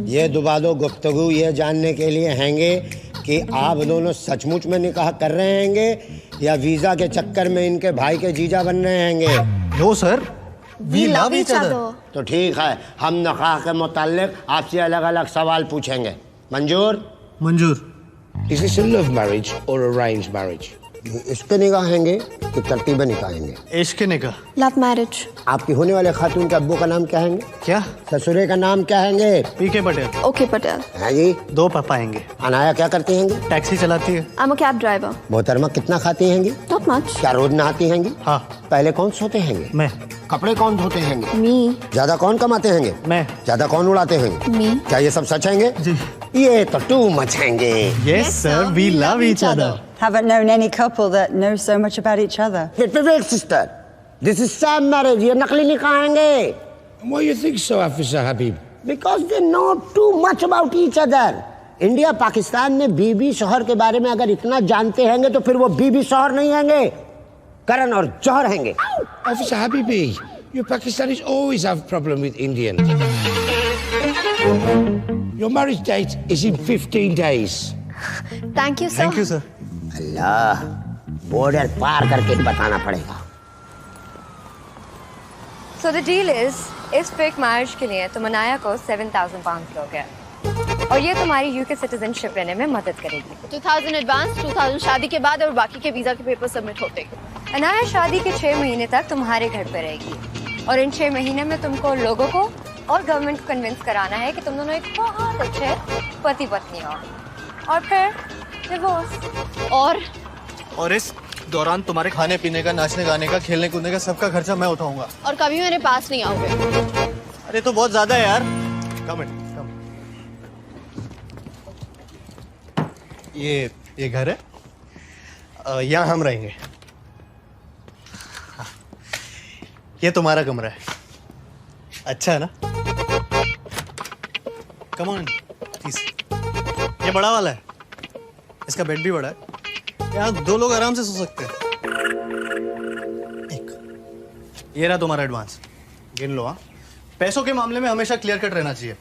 ये दुबादो गुफ्तगू ये जानने के लिए हैंगे कि आप दोनों सचमुच में निकाह कर रहे हैंगे या वीजा के चक्कर में इनके भाई के जीजा बन रहे हैंगे। No sir, we love each other. तो ठीक है, हम निकाह के मुताल्लिक आपसे अलग अलग सवाल पूछेंगे। मंजूर? मंजूर। Is this a love marriage or arranged marriage? इसके निकाह हैंगे कि तरतीबे निकाह हैंगे? इश्क निकाह। Love marriage. आपकी होने वाले खातून के अब्बू का नाम क्या हैंगे? क्या? ससुरे का नाम क्या हैंगे? पीके पटेल। ओके पटेल। है जी। 2 पापा आएंगे। अनाया क्या करती हैंगी? टैक्सी चलाती है। I am a cab driver. मोहतरमा कितना खाती हैंगी? Not much. क्या रोज नहाती हैंगी? हाँ। पहले कौन सोते हैंगे? मैं। कपड़े कौन धोते हैंगे? मी। ज्यादा कौन कमाते हैंगे? मैं। ज्यादा कौन उड़ाते हैंगे? मी। क्या ये सब सच हैंगे? जी। ये तो टू मच हैंगे। Yes sir, we love each other. Haven't known any couple that knows so much about each other. Wait, sister. This is Sam marriage. ये नकली निकाह हैंगे। And why you think so, Officer Habib? Because they know too much about each other. India Pakistan में बीबी शोहर के बारे में अगर इतना जानते हैंगे तो फिर वो बीबी शोहर नहीं हैंगे, करण और जौहर हैंगे। Officer Habibi, you Pakistanis always have problem with Indians. Your marriage date is in 15 days. Thank you sir. Thank you sir. अल्लाह, बॉर्डर पार करके बताना पड़ेगा। So the deal is, इस फेक मैरिज के लिए तुम अनाया को 7,000 पाउंड दोगे और ये तुम्हारी यूके सिटीजनशिप लेने में मदद करेगी। 2000 एडवांस, 2000 शादी के बाद और बाकी के वीजा के पेपर सबमिट होते। अनाया शादी के 6 महीने तक तुम्हारे घर पे रहेगी और इन 6 महीने में तुमको लोगों को और गवर्नमेंट को कन्विंस कराना है कि तुम दोनों एक बहुत अच्छे पति पत्नी हो और फिर डिवोर्स। और इस दौरान तुम्हारे खाने पीने का, नाचने गाने का, खेलने कूदने का सबका खर्चा मैं उठाऊंगा। और कभी मेरे पास नहीं आओगे। अरे तो बहुत ज्यादा है यार। कम। ये घर है, यहाँ हम रहेंगे। ये तुम्हारा कमरा है, अच्छा है ना? Come on please. ये बड़ा वाला है, इसका बेड भी बड़ा है, यहाँ 2 लोग आराम से सो सकते हैं। ये रहा तुम्हारा एडवांस, गिन लो। हाँ, पैसों के मामले में हमेशा क्लियर कट रहना चाहिए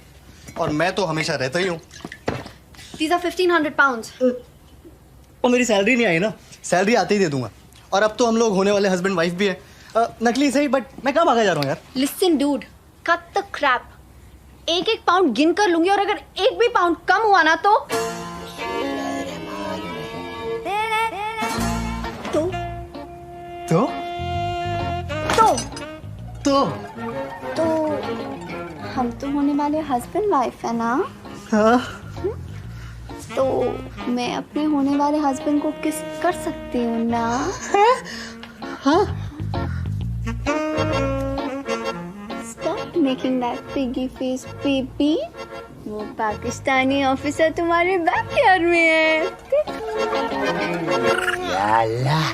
और मैं तो हमेशा रहता ही हूँ। These are 1500 pounds. और मेरी सैलरी नहीं आई ना, सैलरी आते ही दे दूंगा। और अब तो हम लोग होने वाले हस्बैंड वाइफ भी है। नकली सही, बट मैं कहाँ भागा जा रहा हूँ यार। Listen dude, cut the crap. 1-1 pound गिन कर लूंगी और अगर 1 भी पाउंड कम हुआ ना तो तो हम तो होने वाले हस्बैंड वाइफ है ना। हाँ। तो मैं अपने होने वाले हस्बैंड को किस कर सकती हूँ ना। हाँ। Stop making that piggy face, baby. वो पाकिस्तानी ऑफिसर तुम्हारे बैकयार्ड में है। या अल्लाह,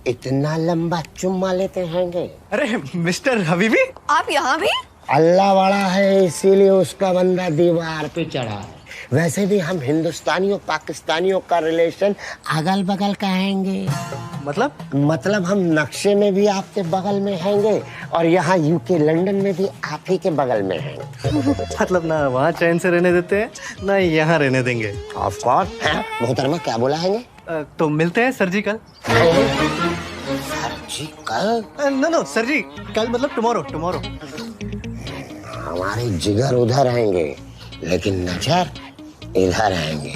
इतना लंबा चुम्मा लेते हैंगे। अरे मिस्टर हबीबी, आप यहाँ भी? अल्लाह वाला है इसीलिए उसका बंदा दीवार पे चढ़ा है। वैसे भी हम हिंदुस्तानियों पाकिस्तानियों का रिलेशन अगल बगल का हैंगे। मतलब हम नक्शे में भी आपके बगल में हैंगे और यहाँ यूके लंदन में भी आप ही के बगल में हैंगे। मतलब ना वहाँ चैन से रहने देते हैं ना यहाँ रहने देंगे। Of course. मोहतरमा क्या बोला हैंगे? तो मिलते हैं सर जी कल। सर जी कल? नो सर जी कल मतलब टुमारो। हमारे जिगर उधर रहेंगे लेकिन नजर इधर रहेंगे।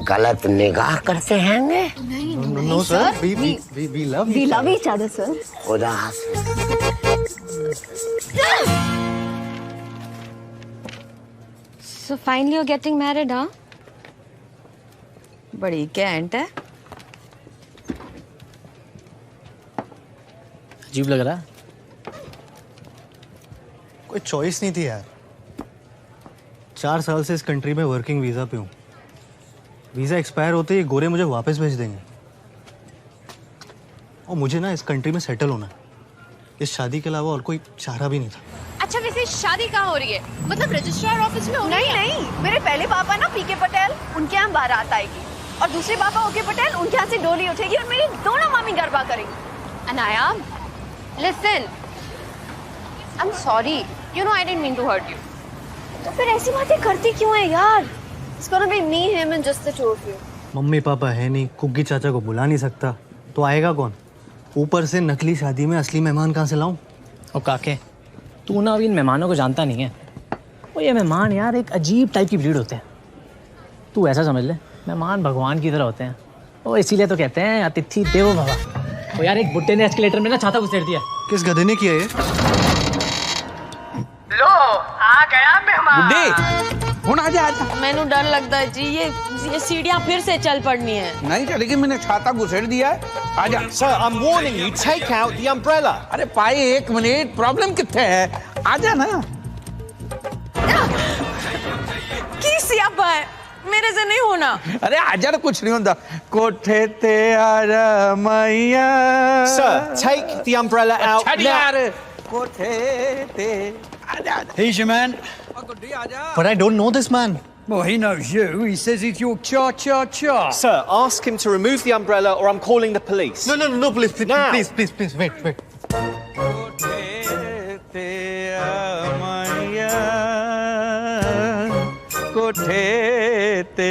गलत निगाह करते हैंगे। No sir, we love each other sir. खुदा हाफिज। So finally you're getting married, huh? बड़ी कैंट है। अजीब लग रहा। कोई चॉइस नहीं थी यार। 4 साल से इस कंट्री में वर्किंग वीजा पे हूँ। वीजा एक्सपायर होते ही गोरे मुझे वापस भेज देंगे और मुझे ना इस कंट्री में सेटल होना है। इस शादी के अलावा और कोई चारा भी नहीं था। अच्छा वैसे शादी कहाँ हो रही है? मतलब रजिस्ट्रार ऑफिस में हो रही है? नहीं, मेरे पहले पापा ना पीके पटेल, उनके यहाँ बारात आएगी और दूसरे पापा ओके पटेल, उनके यहाँ से डोली उठेगी और मेरी दोनों मामी गरबा करेंगी। Anaya, listen, I'm sorry. You know I didn't mean to hurt you. तो फिर ऐसी बातें करती क्यों है यार? It's gonna be me, him and just the two of you. Mummy papa है नहीं, कुग्गी चाचा को बुला नहीं सकता, तो आएगा कौन? ऊपर से नकली शादी में असली मेहमान कहाँ से लाऊं? ओ काके, तू ना अभी इन मेहमानों को जानता नहीं है। वो ये मेहमान यार एक अजीब टाइप की ब्रीड होते हैं। तू ऐसा समझ ले, मेहमान भगवान की तरह होते हैं। वो इसीलिए तो कहते हैं अतिथि देवो भव। वो यार एक बुड्ढे ने एस्केलेटर में ना छाता घुसेड़ दिया। किस गधे ने किया ये? लो आ गया मेहमान। बुड्ढे हुन आजा आजा। मैनू डर लगता है जी, ये सीढ़ियाँ फिर से चल पड़नी है। नहीं चलेगी, मैंने छाता घुसेड़ दिया है। आजा। Sir, I'm warning you, take out the umbrella. अरे पाई एक मिनट, प्रॉब्लम कितने है? आजा ना। की सियापा है, मेरे से नहीं होना। अरे आजा ना, कुछ नहीं होता। कोठे ते आजा मैया। Sir, take the umbrella out now. यार कोठे ते आजा। He's your man. But I don't know this man. Well, he knows you. He says he's your cha-cha-cha. Sir, ask him to remove the umbrella or I'm calling the police. No, please, Now. please, wait. कोठे ते मैया, कोठे ते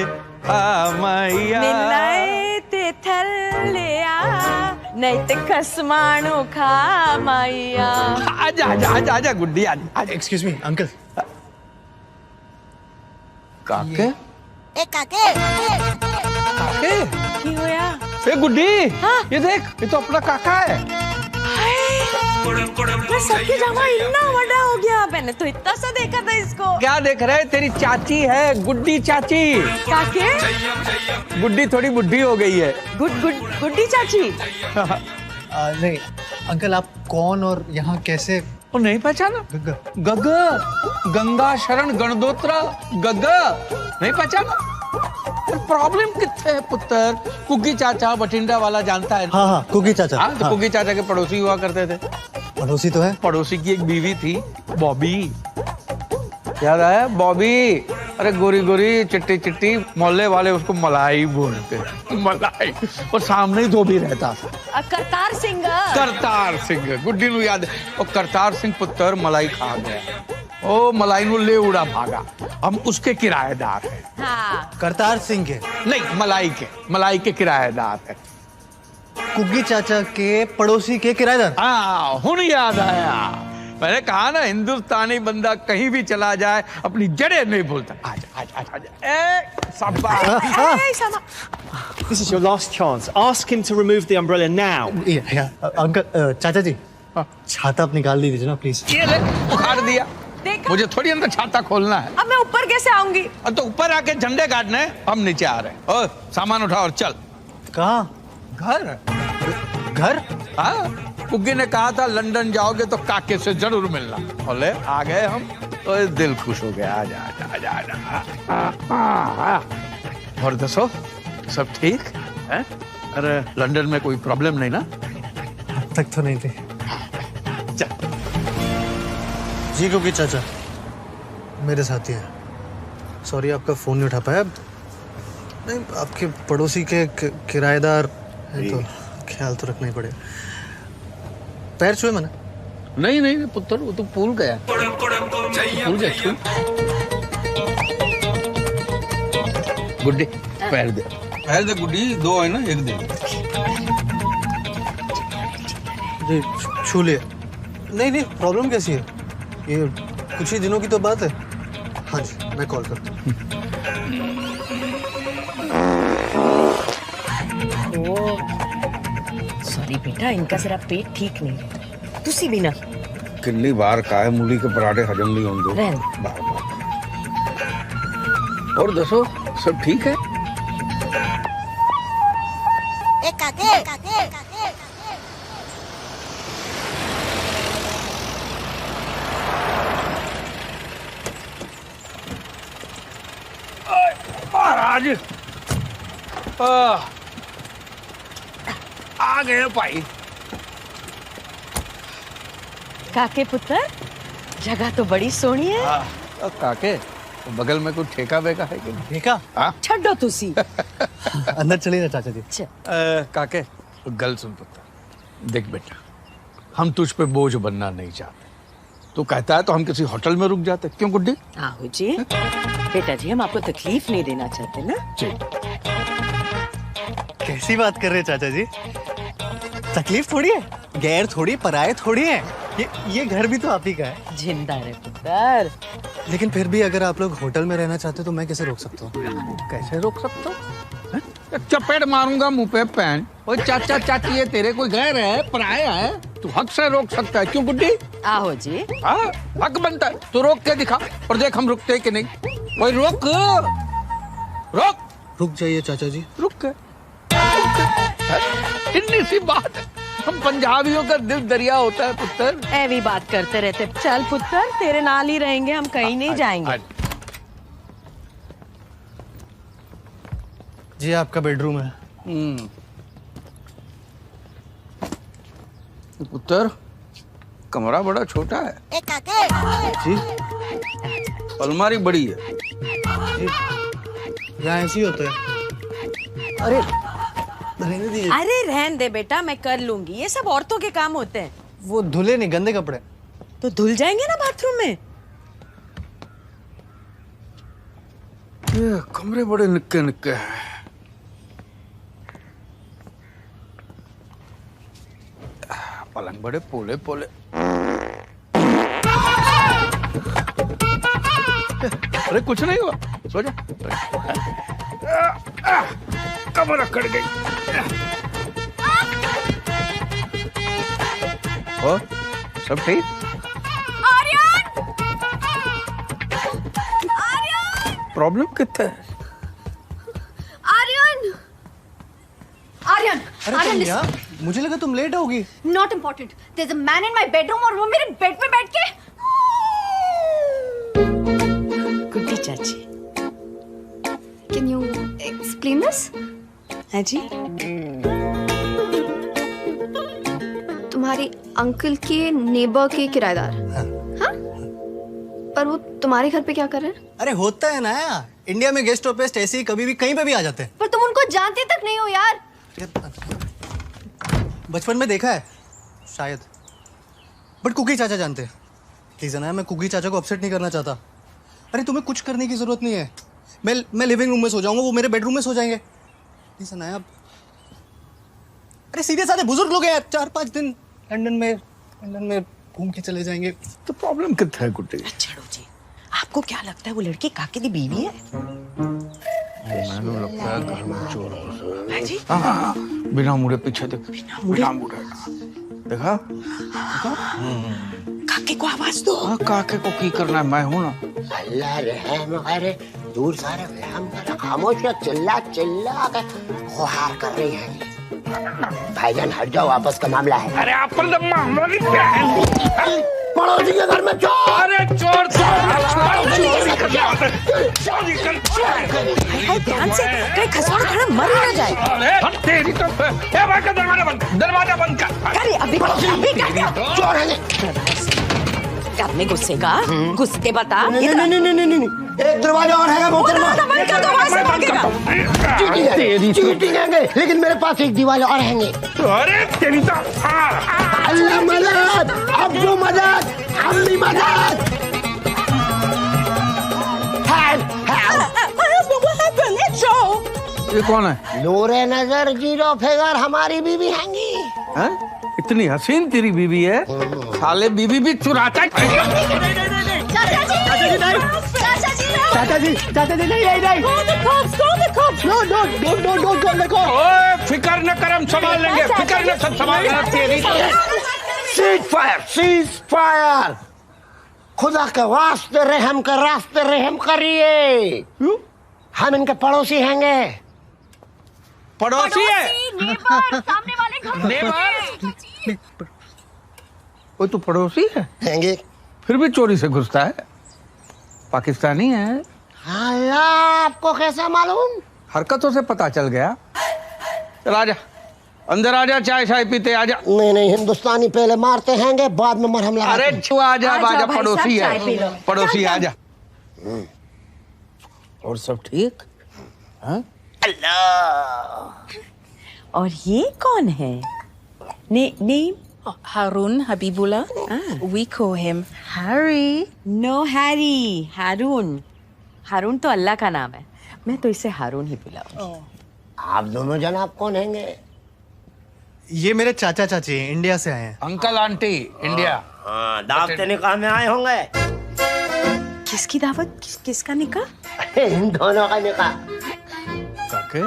मैया। निन्नाए ते थल्लिया, नहीं ते खसमाणो खा माइया। आजा गुड्डी आजा। Excuse me, uncle. काके? काके की होया? ए गुड्डी, ये देख, ये तो अपना काका है। मैं सबकी जमा इतना बड़ा हो गया, मैंने तो इतना सा देखा था इसको। क्या देख रहे? तेरी चाची है, गुड्डी चाची। काके? गुड्डी थोड़ी बुढ़ी हो गई है। गुड्डी चाची। नहीं, अंकल आप कौन और यहाँ कैसे? वो नहीं पहचाना? गग्गा, गंगा शरण गणदोत्रा गग्गा, नहीं पहचाना? प्रॉब्लम कितने है पुत्र? कुग्गी चाचा बठिंडा वाला जानता है? हाँ, कुग्गी चाचा। हाँ, तो कुग्गी चाचा के पड़ोसी हुआ करते थे। पड़ोसी तो है। पड़ोसी की एक बीवी थी, बॉबी। याद आया? बॉबी। अरे गोरी गोरी चिट्टी चिट्टी, मोहल्ले वाले उसको मलाई बोलते, मलाई। और सामने ही धोबी रहता था। करतार सिंह। करतार सिंह, गुड्डी नु याद है। और करतार सिंह पुत्र मलाई खा गया। ओ मलाई नु ले उड़ा भागा। हम उसके किराएदार हैं। हाँ। करतार सिंह के? नहीं, मलाई के किराएदार है। कुग्गी चाचा के पड़ोसी के किराएदार? हाँ, हुन याद आया। मैंने कहा ना, हिंदुस्तानी बंदा कहीं भी चला जाए अपनी जड़ें नहीं भूलता। आजा। This is your last chance. Ask him to remove the umbrella now. Uncle, चाचा जी, छाता आप निकाल दीजिए ना प्लीज। ये ले, उखाड़ दिया। मुझे थोड़ी अंदर छाता खोलना है। अब मैं ऊपर कैसे आऊंगी? तो ऊपर आके झंडे गाड़ने, हम नीचे आ रहे हैं। ओ, सामान उठा और चल। कहाँ? घर? हाँ, कुग्गी ने कहा था लंदन जाओगे तो काके से जरूर मिलना। बोले आ गए हम, तो दिल खुश हो गया। आजा। और दसो, सब ठीक है? अरे लंदन में कोई प्रॉब्लम नहीं ना? अब तक तो नहीं थी। चल। जी कुग्गी चाचा, मेरे साथी हैं। सॉरी आपका फोन नहीं उठा पाया। नहीं, आपके पड़ोसी के किराएदार है तो ख्याल तो रखना ही पड़ेगा। पैर छुए मैंने? नहीं पुत्र, वो तो भूल गया। गुड्डी, पैर दे गुड्डी। दो है ना, एक दे। जी छू लिया। नहीं, प्रॉब्लम कैसी है? ये कुछ ही दिनों की तो बात है। हाँ जी, मैं कॉल करता हूँ। सॉरी बेटा, इनका जरा पेट ठीक नहीं। तुसी भी ना कितनी बार काहे मूली के पराठे हजम नहीं होंगे। बार। और दसो, सब ठीक है? महाराज आ गए भाई। काके पुत्र, जगह तो बड़ी सोहनी है। काके, बगल में कोई ठेका वेका है कि नहीं? ठेका? छड्डो तुसी। अंदर चलिए ना चाचा जी। काके, गल सुन पुत्र। देख बेटा, हम तुझ पे बोझ बनना नहीं चाहते। तू कहता है तो हम किसी होटल में रुक जाते। क्यों गुड्डी? आहो जी, बेटा जी हम आपको तकलीफ नहीं देना चाहते ना। जी। कैसी बात कर रहे हैं चाचा जी? तकलीफ थोड़ी है, गैर थोड़ी, पराये थोड़ी है। ये घर भी तो आप ही का है। जिंदा रहे पुत्र। लेकिन फिर भी अगर आप लोग होटल में रहना चाहते हो तो मैं कैसे रोक सकता हूँ? कैसे रोक सकता हूँ? चपेट मारूंगा मुंह पे पैन। ओए चाचा चाची है तेरे, कोई गैर है, पराया है, तू हक से रोक सकता है। क्यों गुड्डी? आहो जी। हाँ, हक बनता है। तू रोक के दिखा और देख हम रुकते हैं कि नहीं। ओए रोक रोक। रुक जाइए चाचा जी। रुक के इतनी सी बात है। हम पंजाबियों का दिल दरिया होता है पुत्र। ऐवी बात करते रहते। चल पुत्र, तेरे नाल ही रहेंगे, हम कहीं नहीं जाएंगे। जी आपका बेडरूम है। पुत्र कमरा बड़ा छोटा है। जी अलमारी बड़ी है। यहाँ ऐसे ही होता है। अरे रहने दीजिए। अरे रहन दे बेटा, मैं कर लूंगी। ये सब औरतों के काम होते हैं। वो धुले नहीं, गंदे कपड़े। तो धुल जाएंगे ना बाथरूम में। ये कमरे बड़े निक्के निक्के हैं। पलंग बड़े पोले पोले। अरे कुछ नहीं हुआ, सो जा। कमर अकड़ गई। ओ, सब ठीक? प्रॉब्लम कितना है? आर्यन, अरे यार, मुझे लगा तुम लेट होगी। Not important. There is a man in my bedroom और वो मेरे बेड पे बैठ के। गुड्डी चाची, कैन यू एक्सप्लेन दिस? है जी। तुम्हारे अंकल के नेबर के किराएदार। हाँ? पर वो तुम्हारे घर पे क्या कर रहे हैं? अरे होता है ना, इंडिया में गेस्ट ऑफ गेस्ट ऐसे ही कभी भी कहीं पे भी आ जाते हैं। पर तुम उनको जानते तक नहीं हो यार। बचपन में देखा है शायद, बट कुकी चाचा जानते हैं। प्लीज ना, मैं कुकी चाचा को अपसेट नहीं करना चाहता। अरे तुम्हें कुछ करने की जरूरत नहीं है। मैं लिविंग रूम में सो जाऊंगा, वो मेरे बेडरूम में सो जाएंगे। प्लीज ना आप। अरे सीधे साधे बुजुर्ग लोग हैं, 4-5 दिन लंदन में घूम के चले जाएंगे। तो प्रॉब्लम कितना है गुड्डी? छोड़ो जी, आपको क्या लगता है वो लड़की काके की बीवी है? मैंने लगता है घर में चोर घुसे। है जी? हाँ, बिना मुड़े पीछे देख। बिना मुड़े देखा? काके को आवाज दो। हाँ, काके को की करना है, मैं हूँ ना। अल्लाह रहम करे, दूर सारे रहम कर, खामोश क्या चिल्ला चिल्ला कर गुहार कर रही है। भाईजान हट जाओ, आपस का मामला है। अरे आप पर मामला नहीं है। पड़ोसी के घर में चोर। अरे चोर ध्यान से, कहीं खसोड़ खड़ा मर ना जाए। अरे तेरी तो दरवाजा बंद कर। अरे अभी चोर है। अपने गुस्से का गुस्से बता। नहीं, एक दरवाजा और है मोहतरमा। चीटिंग है, लेकिन मेरे पास एक दीवार और हैंगे। अरे तेरी तो अल्लाह मदद, अब्बू मदद, अम्मी मदद। ये कौन है? नूरे नजर जीरो फिगर हमारी बीवी हैंगी। हैं? इतनी हसीन तेरी बीवी है, साले बीवी भी चुराता है। चाचा जी नहीं। ओए फिकर न कर, हम संभाल लेंगे। फिकर न, सब संभाल लेंगे। तेरी सीज फायर। खुदा के वास्ते रहम कर, रास्ते रहम करिए। हम इनके पड़ोसी हैंगे। पड़ोसी है? सामने वाले घर नेबर? वो तो पड़ोसी है? हैंगे। फिर भी चोरी से घुसता है। पाकिस्तानी है। अल्लाह, आपको कैसा मालूम? हरकतों से पता चल गया। चल आजा, अंदर आजा, चाय शाय पीते आजा। नहीं, हिंदुस्तानी पहले मारते हैंगे, बाद में मरहम लगाते। अरे छू आजा, पड़ोसी है, पड़ोसी आजा। और सब ठीक? हाँ? अल्लाह। और ये कौन है? Name? Harun Habibullah. We call him Harry. No Harry, Harun. हारून तो अल्लाह का नाम है, मैं तो इसे हारून ही बुलाऊंगी। आप दोनों जनाब कौन हैंगे? ये मेरे चाचा चाची हैं, इंडिया से आए हैं। Uncle aunty India. हाँ, दावत निकाह में आए होंगे। किसकी दावत? किसका निकाह? इन दोनों का निकाह। काके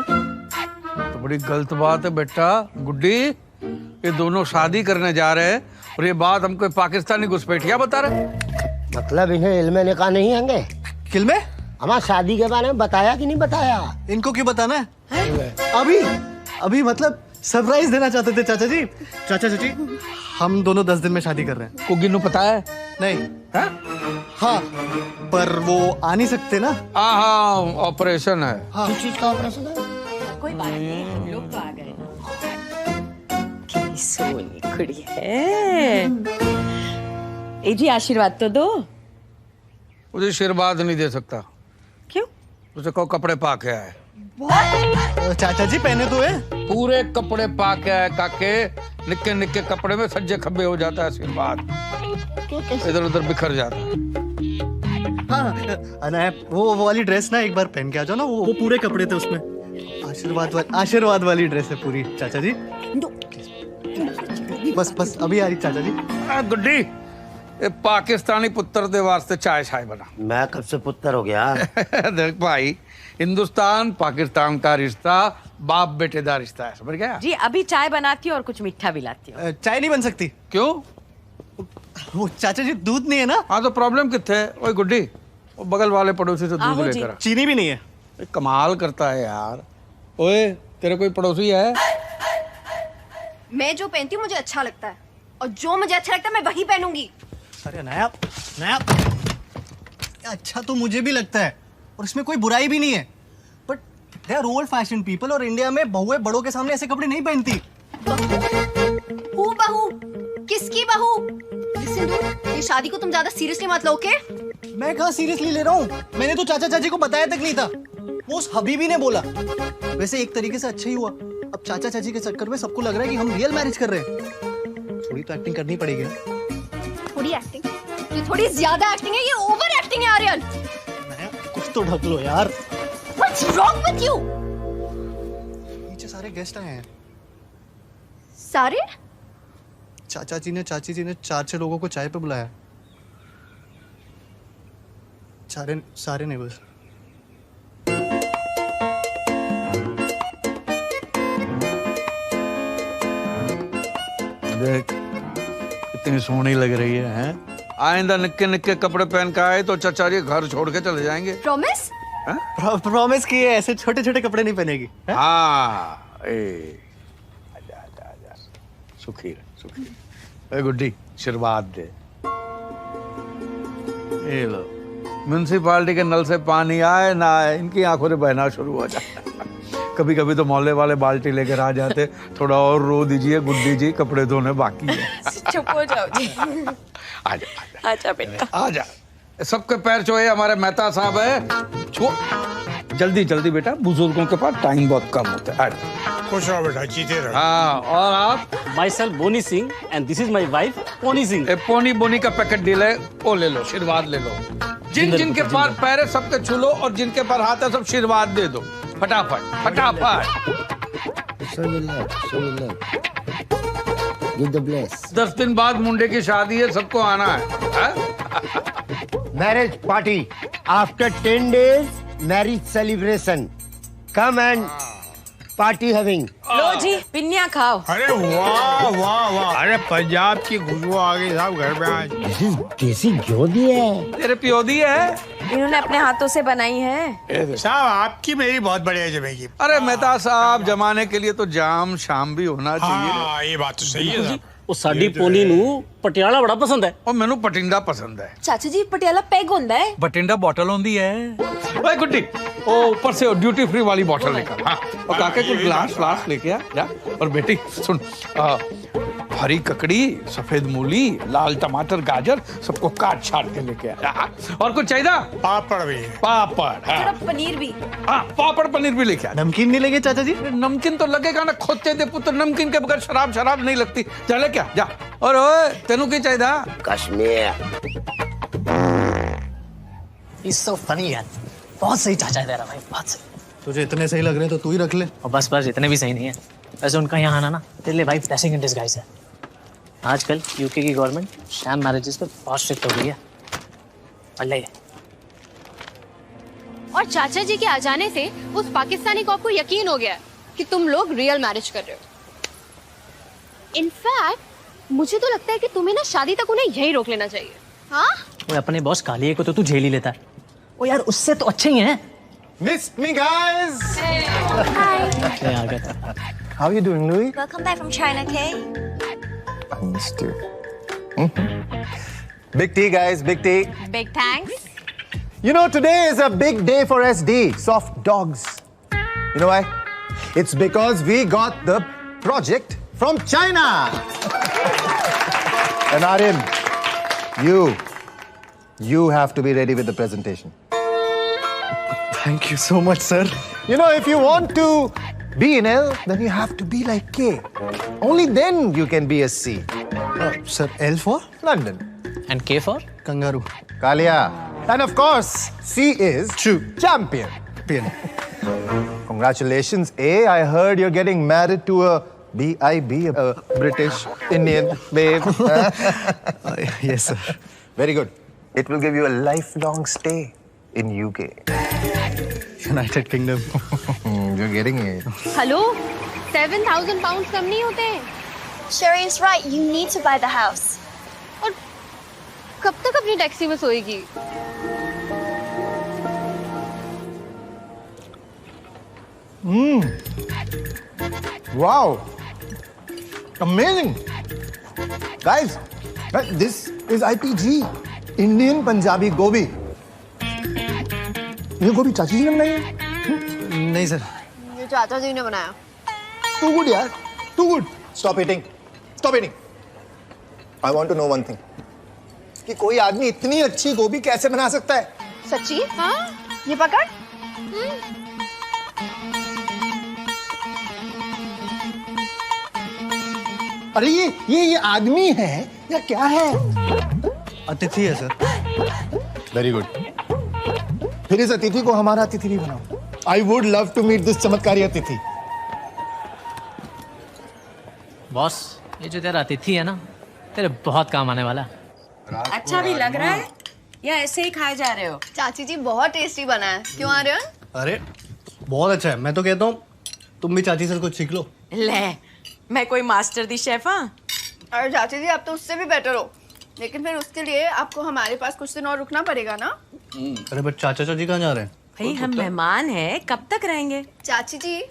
तो बड़ी गलत बात है बेटा। गुड्डी, ये दोनों शादी करने जा रहे हैं और ये बात हमको पाकिस्तानी घुसपैठिया बता रहे। मतलब इन्हें इल्म निकाह नहीं हैंगे? किल में हमारा शादी के बारे में बताया कि नहीं बताया? इनको क्यों बताना है? अभी मतलब सरप्राइज देना चाहते थे चाचा जी। चाचा चाची, हम दोनों 10 दिन में शादी कर रहे हैं। को गिन्नू पता है? नहीं। हाँ, पर वो आ नहीं सकते ना। हाँ, ऑपरेशन है। किस चीज का ऑपरेशन है? कोई बात नहीं, हम लोग तो आ गए ना। कितनी सोनी कुड़ी है। ए जी, आशीर्वाद तो दो। मुझे आशीर्वाद नहीं दे सकता। क्यों? उसे कहो कपड़े पा के आए। चाचा जी पहने तो है। पूरे कपड़े पा के आए काके। निक्के निक्के कपड़े में सज्जे खब्बे हो जाता है आशीर्वाद, इधर उधर बिखर जाता है। हाँ, अनाया वो वाली ड्रेस ना एक बार पहन के आ जाओ ना, वो पूरे कपड़े थे उसमें। आशीर्वाद वाली ड्रेस है पूरी चाचा जी। बस अभी आ रही चाचा जी। गुड्डी, ये पाकिस्तानी पुत्र दे वास्ते चाय शाय बना। मैं कब से पुत्र हो गया? देख भाई, हिंदुस्तान पाकिस्तान का रिश्ता बाप बेटे का रिश्ता है, समझ गया? जी अभी चाय बनाती हूँ और कुछ मीठा भी लाती हूँ। चाय नहीं बन सकती। क्यों? वो चाचा जी दूध नहीं है ना। हाँ तो प्रॉब्लम कितने है? ओए गुड्डी, वो बगल वाले पड़ोसी से दूध लेकर आ। चीनी भी नहीं है। कमाल करता है यार। ओए, तेरे कोई पड़ोसी है? मैं जो पहनती हूँ मुझे अच्छा लगता है, और जो मुझे अच्छा लगता है मैं वही पहनूंगी। अरे नया अच्छा तो मुझे भी लगता है, और इसमें कोई बुराई भी नहीं है, but they are old fashion people, और इंडिया में बहुएं बड़ों के सामने ऐसे कपड़े नहीं पहनती। बहू? किसकी बहू? ये शादी को तुम ज्यादा सीरियसली मत लो, ओके? मैं कहाँ सीरियसली ले रहा हूँ? मैंने तो चाचा चाची को बताया तक नहीं था, वो उस हबीबी ने बोला। वैसे एक तरीके से अच्छा ही हुआ, अब चाचा चाची के चक्कर में सबको लग रहा है कि हम रियल मैरिज कर रहे हैं। थोड़ी तो एक्टिंग करनी पड़ेगी ना। थोड़ी एक्टिंग? ये थोड़ी ज्यादा एक्टिंग है, ये ओवर एक्टिंग है आर्यन। कुछ तो ढक लो यार। What's wrong with you? नीचे सारे गेस्ट आए हैं। सारे? चाचा जी ने चाची जी ने 4-6 लोगों को चाय पे बुलाया। सारे नेबर्स। देख कितनी सोहनी लग रही है, हैं? आइंदा निक्के निक्के कपड़े पहन के आए तो चाचा जी घर छोड़ के चले जाएंगे। प्रॉमिस? प्रॉमिस किए, ऐसे छोटे छोटे कपड़े नहीं पहनेगी। हाँ, आजा सुखी रहे। गुड्डी, आशीर्वाद दे। ये लो, म्यूनसिपालिटी के नल से पानी आए ना आए, इनकी आंखों में बहना शुरू हो जाता। कभी कभी तो मोहल्ले वाले बाल्टी लेकर आ जाते, थोड़ा और रो दीजिए गुड्डी जी, कपड़े धोने बाकी है। चुप हो जाओ जी। आजा बेटा, आजा। सबके पैर छुए, हमारे मेहता साहब है। छो जल्दी जल्दी बेटा, बुजुर्गों के पास टाइम बहुत कम होता है। खुश रहो बेटा, जीते रहो। हाँ, और आप? Myself Bonny Singh and this is my wife Pony Singh. Pony Bonny का पैकेट डील है, वो ले लो, आशीर्वाद ले लो। जिनके पास पैर है सबके छू लो, और जिनके पास हाथ है सब आशीर्वाद दे दो, फटाफट फटाफट। Give the bless. 10 दिन बाद मुंडे की शादी है, सबको आना है। Marriage party after 10 days. Marriage celebration. Come and party having. लो जी, पिन्निया खाओ। अरे वाह वाह वाह, अरे पंजाब की खुशबू आ गई साहब घर में आज। देसी घियो दी है। तेरे पियो दी है? इन्होंने अपने हाथों से बनाई है। साहब आपकी मेरी बहुत बढ़िया जमेगी। अरे मेहता साहब, जमाने के लिए तो जाम शाम भी होना चाहिए। हाँ, ये बात तो सही है साहब। ਉਹ ਸਾਡੀ ਪੋਨੀ ਨੂੰ ਪਟਿਆਲਾ ਬੜਾ ਪਸੰਦ ਹੈ। और मैनू पटिंडा पसंद है। चाचा जी, पटियाला पैग होता है। बटिंडा बॉटल होती है। ओए गुड्डी, ओ ऊपर से ड्यूटी फ्री वाली बॉटल निकाल। हाँ, और काके कुछ ग्लास लेके आ जा। और बेटी सुन, हरी ककड़ी, सफेद मूली, लाल टमाटर, गाजर सबको काट छाट के लेके आया। और कुछ चाहिए? पापड़ भी। पापड़, हाँ। पनीर भी। हाँ, पापड़ पनीर भी लेके आया। नमकीन नहीं लेंगे चाचा जी? नमकीन तो लगेगा ना, खोते दे पुत्र, नमकीन के बगैर शराब नहीं लगती। चले क्या जा। और ओए तेनू की चाहिए? कश्मीर। He's so funny यार, बहुत सही चाचा है तेरा भाई, बहुत सही। तुझे इतने सही लग रहे हैं तो तू ही रख ले। और बस इतने भी सही नहीं है। वैसे उनका यहाँ आना ना तेरे लिए भाई ब्लेसिंग इन डिस्गाइज है। आजकल यूके की गवर्नमेंट शैम मैरिजेस पे बहुत स्ट्रिक्ट हो गई है। अल्लाह। और चाचा जी के आ जाने से उस पाकिस्तानी कॉप को यकीन हो गया कि तुम लोग रियल मैरिज कर रहे हो। इनफैक्ट मुझे तो लगता है कि तुम्हें ना शादी तक उन्हें यहीं रोक लेना चाहिए। हाँ? वो अपने बॉस कालिए को तो तू झेल ही लेता है। वो यार उससे तो अच्छे ही हैं। Miss me guys. Hey. आ गया। How are you doing, Louis? Welcome back from China, Kay. I missed you. Big tea, guys. Big tea. Big thanks. You know, today is a big day for SD, Soft Dogs. You know why? It's because we got the project from China. And Aryan, you have to be ready with the presentation. Thank you so much, sir. You know, if you want to be in L, then you have to be like K. Only then you can be a C. Sir, L for? London. And K for? Kangaroo. Kalia. And of course, C is champion. Congratulations, A. I heard you're getting married to a BIB, a British Indian babe. Yes, sir. Very good. It will give you a lifelong stay in UK. United Kingdom. You're getting it. Hello? 7,000 pounds कम नहीं होते। Shireen's right. You need to buy the house. और कब तक अपनी taxi में सोएगी? Wow. Amazing. Guys, this is IPG. Indian Punjabi Gobi. ये गोभी चाची जी ने बनाई है? नहीं सर। ये चाचा जी ने बनाया। Too good यार. Too good. Stop eating. Stop eating. I want to know one thing. कि कोई आदमी इतनी अच्छी गोभी कैसे बना सकता है? सच्ची? हाँ? ये पकड़। अरे ये आदमी है या क्या है? अतिथि है सर। Very good. फिर इस अतिथि को हमारा अतिथि भी बनाओ। I would love to meet this चमत्कारी अतिथि। बॉस, ये जो तेरा अतिथि है ना, तेरे बहुत काम आने वाला। अच्छा भी लग रहा है या ऐसे ही खाए जा रहे हो? चाची जी बहुत टेस्टी बना है। क्यों आ रहे हो? अरे बहुत अच्छा है। मैं तो कहता हूँ तुम भी चाची से कुछ सीख लो। ले, मैं कोई मास्टर दी शेफ? हाँ। अरे चाची जी आप तो उससे भी बेटर हो, लेकिन फिर उसके लिए आपको हमारे पास कुछ दिन और रुकना पड़ेगा ना। अरे बट चाचा जी कहाँ जा रहे हैं? भाई हम मेहमान हैं, कब तक रहेंगे? चाची जी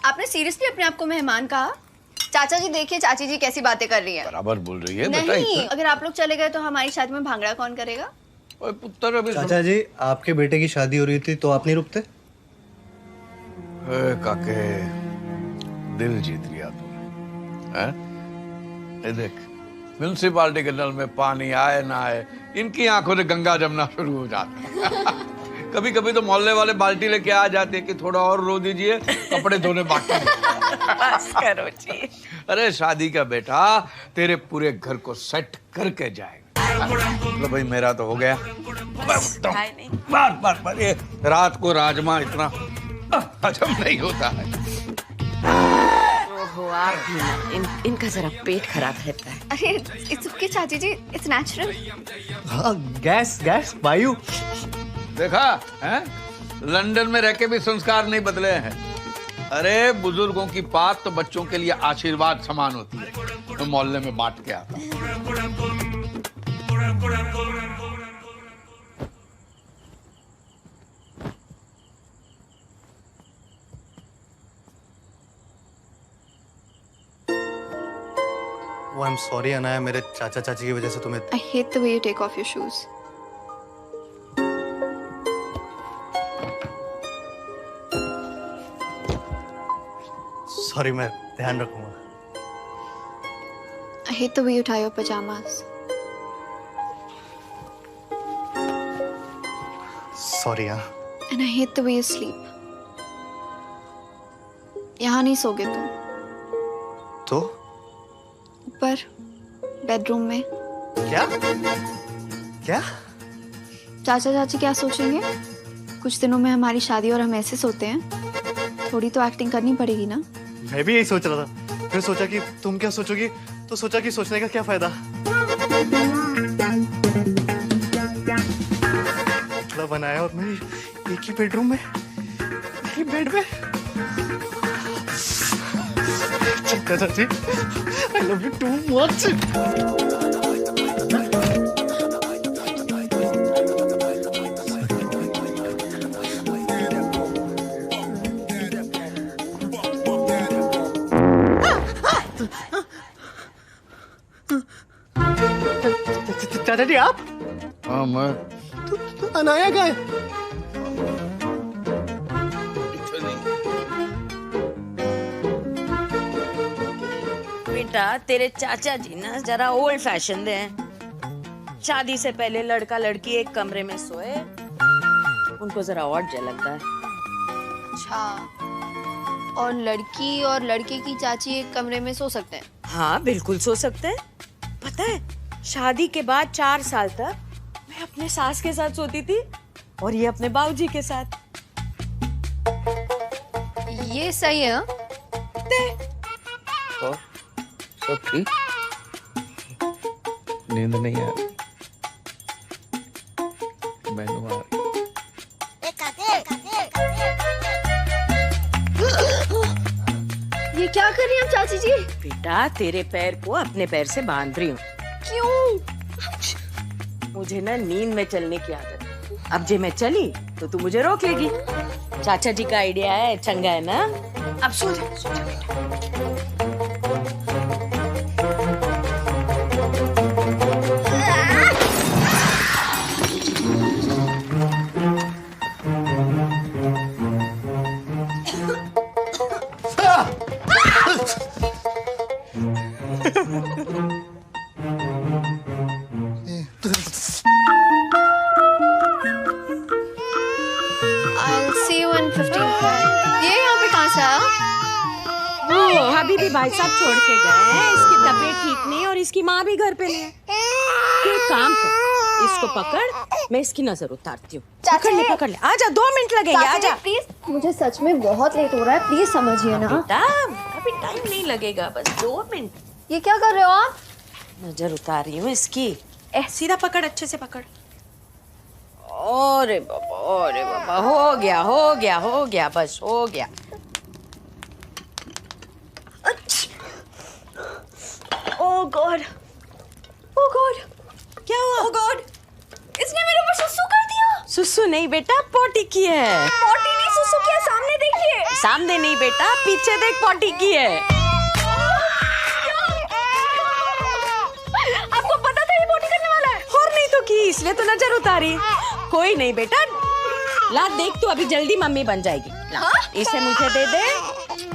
आपने सीरियसली अपने आप को मेहमान कहा? चाचा जी देखिए चाची जी कैसी बातें कर रही है। बराबर बोल रही है नहीं, अगर आप लोग चले गए तो हमारी शादी में भांगड़ा कौन करेगा? ओए पुत्र, अभी चाचा जी आपके बेटे की शादी हो रही थी तो आप नहीं रुकते? काके दिल जीत लिया तूने। हैं? ये देख, म्यूनसिपालिटी के नल में पानी आए ना आए, इनकी आंखों से गंगा जमना शुरू हो जाता। कभी कभी तो मोहल्ले वाले बाल्टी लेके आ जाते कि थोड़ा और रो दीजिए, कपड़े धोने बाकी। बस करो जी। अरे शादी का बेटा तेरे पूरे घर को सेट करके जाएगा। तो भाई मेरा तो हो गया। बस तो बार ये रात को राजमा इतना हजम नहीं होता है। ओहो, आप भी ना, इनका जरा पेट खराब रहता है। अरे इट्स ओके चाची जी, इट्स नेचुरल। हाँ, गैस वायु। देखा है, लंदन में रह के भी संस्कार नहीं बदले हैं। अरे बुजुर्गों की बात तो बच्चों के लिए आशीर्वाद समान होती है। तो मोहल्ले में बांट के आता। वो आई एम सॉरी अनाया, मेरे चाचा चाची की वजह से तुम्हें। I hate the way you take off your shoes. Sorry, मैं ध्यान रखूंगा। I hate the way you tie your pajamas. Sorry यार। And I hate the way you sleep. यहाँ नहीं सोगे तुम। तो? ऊपर बेडरूम में। क्या? क्या? चाचा चाची क्या सोचेंगे? कुछ दिनों में हमारी शादी और हम ऐसे सोते हैं। थोड़ी तो एक्टिंग करनी पड़ेगी ना। मैं भी यही सोच रहा था। फिर सोचा कि तुम क्या सोचोगी, तो सोचा कि सोचने का क्या फायदा। बनाया और मैं एक ही बेडरूम में, एक ही बेड में। चाची, I love you too much. चाचा जी आप? हाँ मैं। अनाया का है? बेटा तेरे चाचा जी ना जरा ओल्ड फैशन हैं। शादी से पहले लड़का लड़की एक कमरे में सोए, उनको जरा ऑड लगता है। अच्छा, और लड़की और लड़के की चाची एक कमरे में सो सकते हैं? हाँ बिल्कुल सो सकते हैं। पता है शादी के बाद 4 साल तक मैं अपने सास के साथ सोती थी और ये अपने बाबूजी के साथ। ये सही है। तो सब ठीक? नींद नहीं आ रही। मैनू आ रही। ये क्या कर रही हैं चाची जी? बेटा तेरे पैर को अपने पैर से बांध रही हूँ। क्यों? मुझे ना नींद में चलने की आदत है। अब जे मैं चली तो तू मुझे रोक लेगी। चाचा जी का आइडिया है, चंगा है ना? अब सो जा बेटा। I'll see you in 15 minutes. ये यहाँ पे कहाँ से आया? ओ हबीबी भाई साहब छोड़ के गए हैं। इसकी तबीयत ठीक नहीं और इसकी माँ भी घर पे नहीं है। तू एक काम कर, इसको पकड़, मैं इसकी नजर उतारती हूँ। पकड़ ले। आजा, 2 मिनट लगेंगे। आजा प्लीज। मुझे सच में बहुत लेट हो रहा है, प्लीज समझिए ना। बेटा अभी टाइम नहीं लगेगा, बस 2 मिनट। ये क्या कर रहे हो आप? नजर उतार रही हूँ इसकी। सीधा पकड़, अच्छे से पकड़। अरे बाबा, हो गया, बस हो गया। ओह गॉड, क्या हुआ? ओह गॉड, इसने मेरे ऊपर सुसु कर दिया। सुसु नहीं बेटा, पोटी की है। पोटी नहीं, सुसु किया। सामने देखिए। सामने नहीं बेटा, पीछे देख, पोटी की है। आपको पता था ये पोटी करने वाला है? और नहीं तो की, इसलिए तो नजर उतारी। कोई नहीं बेटा, ला देख तू अभी जल्दी मम्मी बन जाएगी। ला, इसे मुझे दे दे।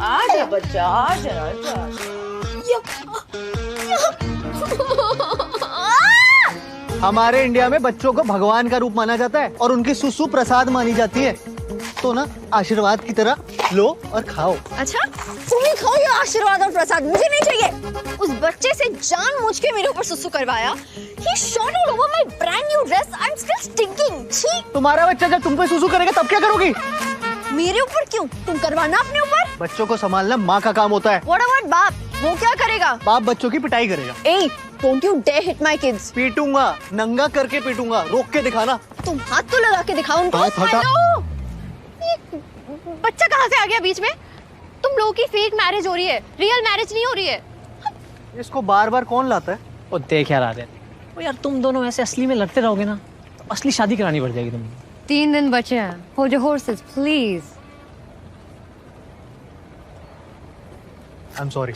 आजा बच्चा, आजा। हमारे इंडिया में बच्चों को भगवान का रूप माना जाता है और उनकी सुसु प्रसाद मानी जाती है। तो ना आशीर्वाद की तरह लो और खाओ। अच्छा, तुम ही खाओ ये आशीर्वाद और प्रसाद, मुझे नहीं चाहिए। उस बच्चे से जानबूझ के मेरे ऊपर सुसु करवाया। He shot all over my brand new dress. I'm still stinking. छी! तुम्हारा बच्चा जब तुम पे सुसु करेगा तब क्या करोगी? मेरे ऊपर क्यों? तुम करवाना अपने ऊपर। बच्चों को संभालना माँ का काम होता है। What about बाप? वो क्या करेगा? बाप बच्चों की पिटाई करेगा। Hey, don't you dare hit my kids. पीटूंगा, नंगा करके पीटूंगा, रोक के दिखाना। तुम हाथ तो लगा के दिखाओ उनको। हाथ हटा। हेलो, बच्चा कहाँ से आ गया बीच में? तुम लोगों की फेक मैरिज हो रही है, रियल मैरिज नहीं हो रही है। इसको बार-बार कौन लाता है? ओ देख यार आदित्य, ओ यार तुम दोनों ऐसे असली में लड़ते रहोगे ना तो असली शादी करानी पड़ जाएगी तुम। 3 दिन बचे हैं। Hold your horses, please. I'm sorry.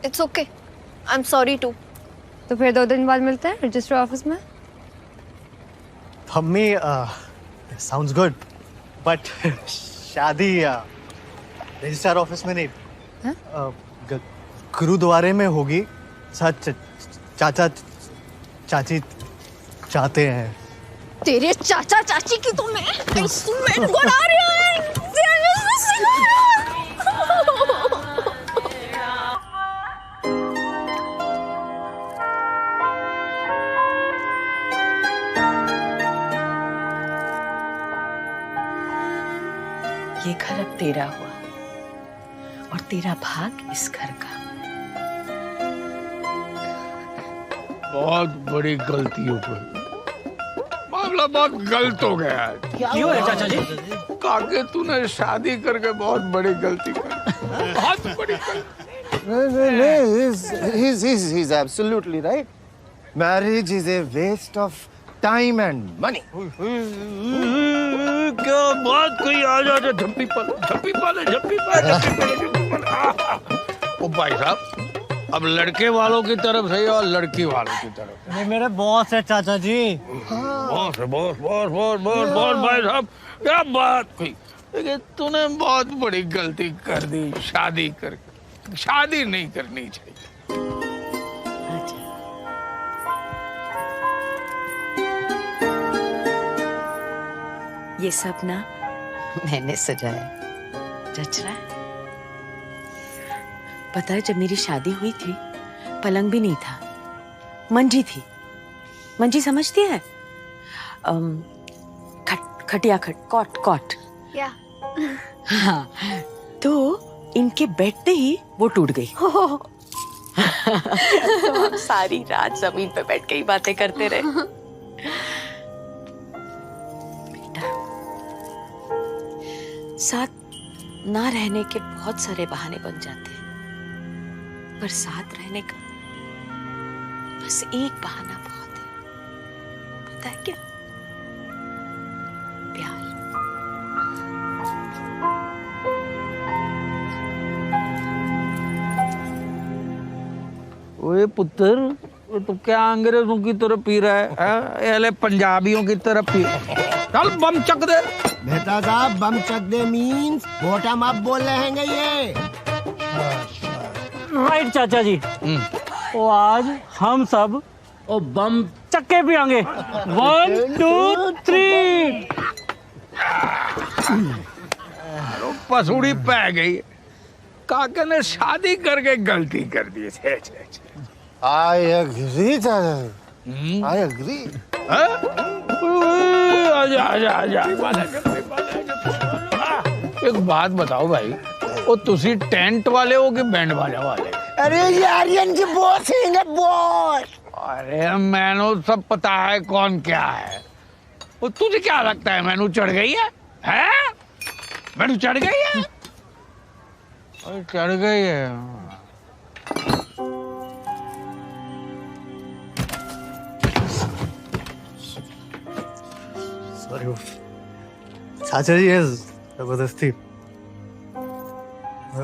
It's okay. I'm sorry too. तो फिर 2 दिन बाद मिलते हैं रजिस्टर ऑफिस में। मम्मी, sounds good, but शादी रजिस्ट्रार ऑफिस में नहीं, गुरुद्वारे में होगी। सच चाचा चाची चाहते हैं। तेरे चाचा चाची की तो मैं गुड़ा रही हूँ। ये घर अब तेरा हुआ और तेरा भाग इस घर का। बहुत बड़ी गलती हो गई, मामला बहुत गलत हो गया है। क्यों है चाचा जी? काके तूने शादी करके बहुत बड़ी गलती कर, बहुत बड़ी गलती। He's absolutely right. Marriage is a waste of time and money. क्या बात कही, आ जा झप्पी पाले। ओ भाई साहब, अब लड़के वालों की तरफ से और लड़की वालों की तरफ। ये मेरे बॉस है चाचा जी। बॉस भाई साहब, क्या बात कही। लेकिन तूने बहुत बड़ी गलती कर दी शादी करके। शादी नहीं करनी चाहिए। ये सब ना मैंने सजाया, जच रहा है। पता है, जब मेरी शादी हुई थी पलंग भी नहीं था, मंजी थी। मंजी समझती है? खटिया कॉट। या हाँ, तो इनके बैठते ही वो टूट गई। तो हम सारी रात जमीन पे बैठ के ही बातें करते रहे। साथ ना रहने के बहुत सारे बहाने बन जाते हैं, पर साथ रहने का बस एक बहाना बहुत है। पता है क्या? प्यार। ओए पुत्र, तो क्या अंग्रेजों की तरह पी रहा है? एले पंजाबियों की तरह पी। चल बम चक दे। मेहता साहब, बम चक दे मीन्स बॉटम अप बोल रहे हैं ये। राइट चाचा जी। तो आज हम सब ओ बम चक्के पियांगे। 1 2 3। पसूड़ी पै गई। काके ने शादी करके गलती कर दी। I agree, चाचा। I agree. आजा। एक बात बताओ भाई, वो तुसी टेंट वाले हो कि बैंड वाले? अरे ये आर्यन की बॉस है, बॉस। अरे मैनू सब पता है कौन क्या है। वो तुझे क्या लगता है मैनू चढ़ गई है? मैनू चढ़ गई है? अरे चढ़ गई है। चाचा जी है जबरदस्ती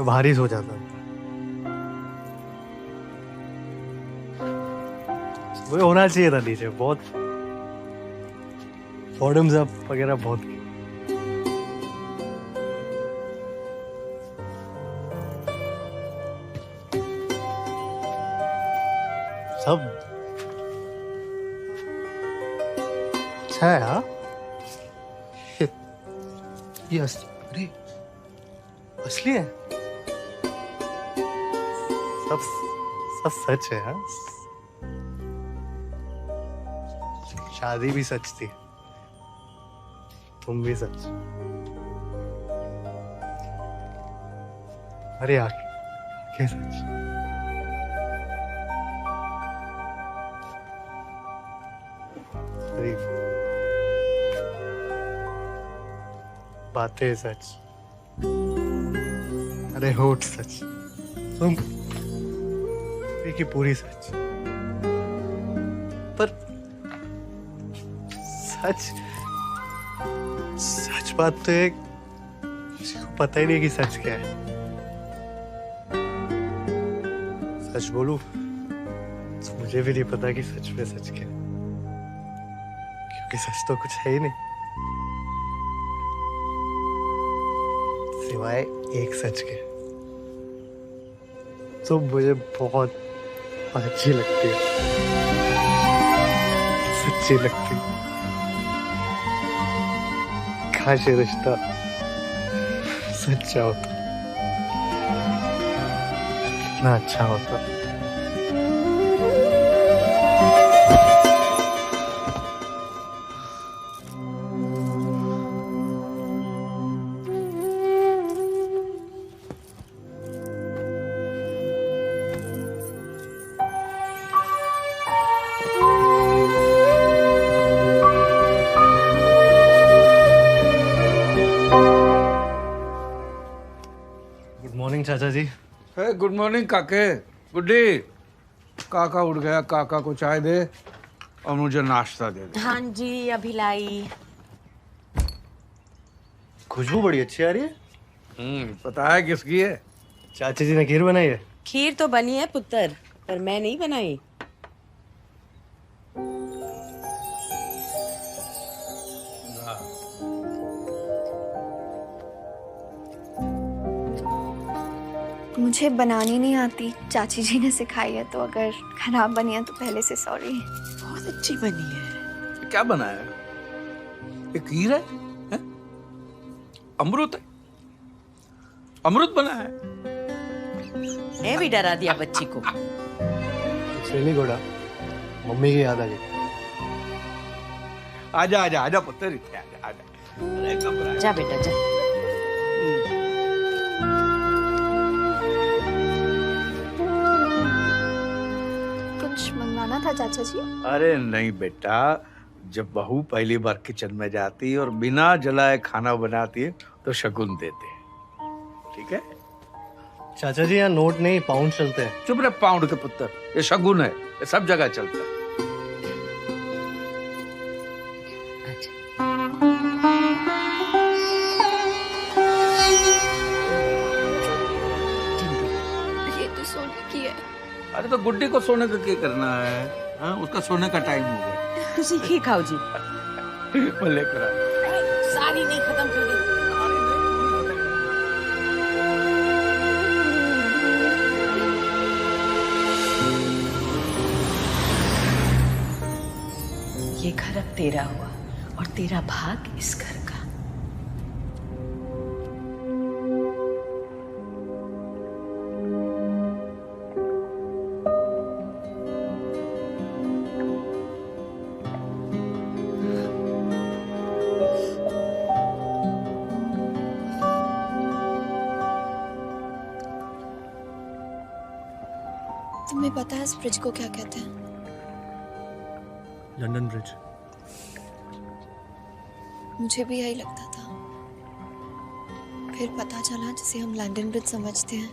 भारी हो जाता। वो होना चाहिए था नीचे। बहुत बॉटम्स अप वगैरह बहुत की। सब अच्छा है। हाँ, ये अरे असली है। सब सच है। हाँ, शादी भी सच थी, तुम भी सच। अरे आगे सच। अरे बातें सच। अरे होठ सच। तुम की पूरी सच। पर सच बात तो एक पता ही नहीं कि सच क्या है। सच बोलूं तो मुझे भी नहीं पता कि सच में सच क्या है, क्योंकि सच तो कुछ है ही नहीं सिवाय एक सच के, तो मुझे बहुत अच्छी लगती है, सच्ची लगती है। काश ये रिश्ता सच्चा होता, कितना अच्छा होता। गुड मॉर्निंग चाचा जी। गुड मॉर्निंग काके। गुड्डी, काका उठ गया, काका को चाय दे और मुझे नाश्ता दे दे। हाँ जी, अभी लाई। खुशबू बड़ी अच्छी आ रही है। पता है किसकी है? चाचा जी ने खीर बनाई है। खीर तो बनी है पुत्र, पर मैं नहीं बनाई। मुझे बनानी नहीं आती, चाची जी ने सिखाई है, तो अगर खराब बनी है तो पहले से सॉरी। बहुत अच्छी बनी है। क्या बनाया है? ये खीर है? हैं? अमृत है? अमृत बना है? मैं भी डरा दिया बच्ची को। नहीं घोड़ा, मम्मी की याद आ गई। आजा आजा आजा पुत्र, इत्ते आजा आजा। अरे घबरा जा बेटा जा। कुछ मंगवाना था चाचा जी? अरे नहीं बेटा, जब बहू पहली बार किचन में जाती है और बिना जलाए खाना बनाती है तो शगुन देते हैं, ठीक है? चाचा जी यहाँ नोट नहीं पाउंड चलते हैं। चुप रहे पाउंड के पुत्र, ये शगुन है, ये सब जगह चलता है। ये तो सोने की है। अरे तो गुड्डी को सोने का क्या करना है? हाँ, उसका सोने का टाइम हो गया। तुसी खीर खाओ जी। मैं लेकर आ। सारी नहीं खत्म कर दी। ये घर अब तेरा हुआ और तेरा भाग इस घर का। तुम्हें पता है इस ब्रिज को क्या कहते हैं? London bridge. मुझे भी यही लगता था, फिर पता चला जिसे हम लंदन ब्रिज समझते हैं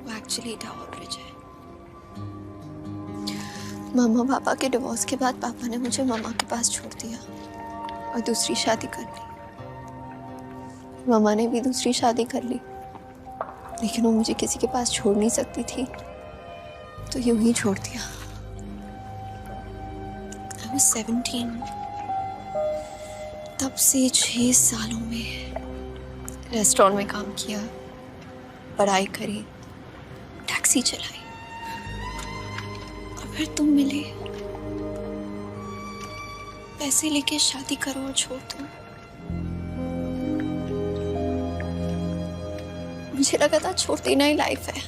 वो एक्चुअली टावर ब्रिज है। मामा पापा के डिवोर्स के बाद पापा ने मुझे मामा के पास छोड़ दिया और दूसरी शादी कर ली। मामा ने भी दूसरी शादी कर ली, लेकिन वो मुझे किसी के पास छोड़ नहीं सकती थी, तो यूं ही छोड़ दिया। I was 17। तब से 6 सालों में रेस्टोरेंट में काम किया, पढ़ाई करी, टैक्सी चलाई, और फिर तुम मिले। पैसे लेके शादी करो और छोड़ दो। मुझे लगा था छोड़ देना ही लाइफ है।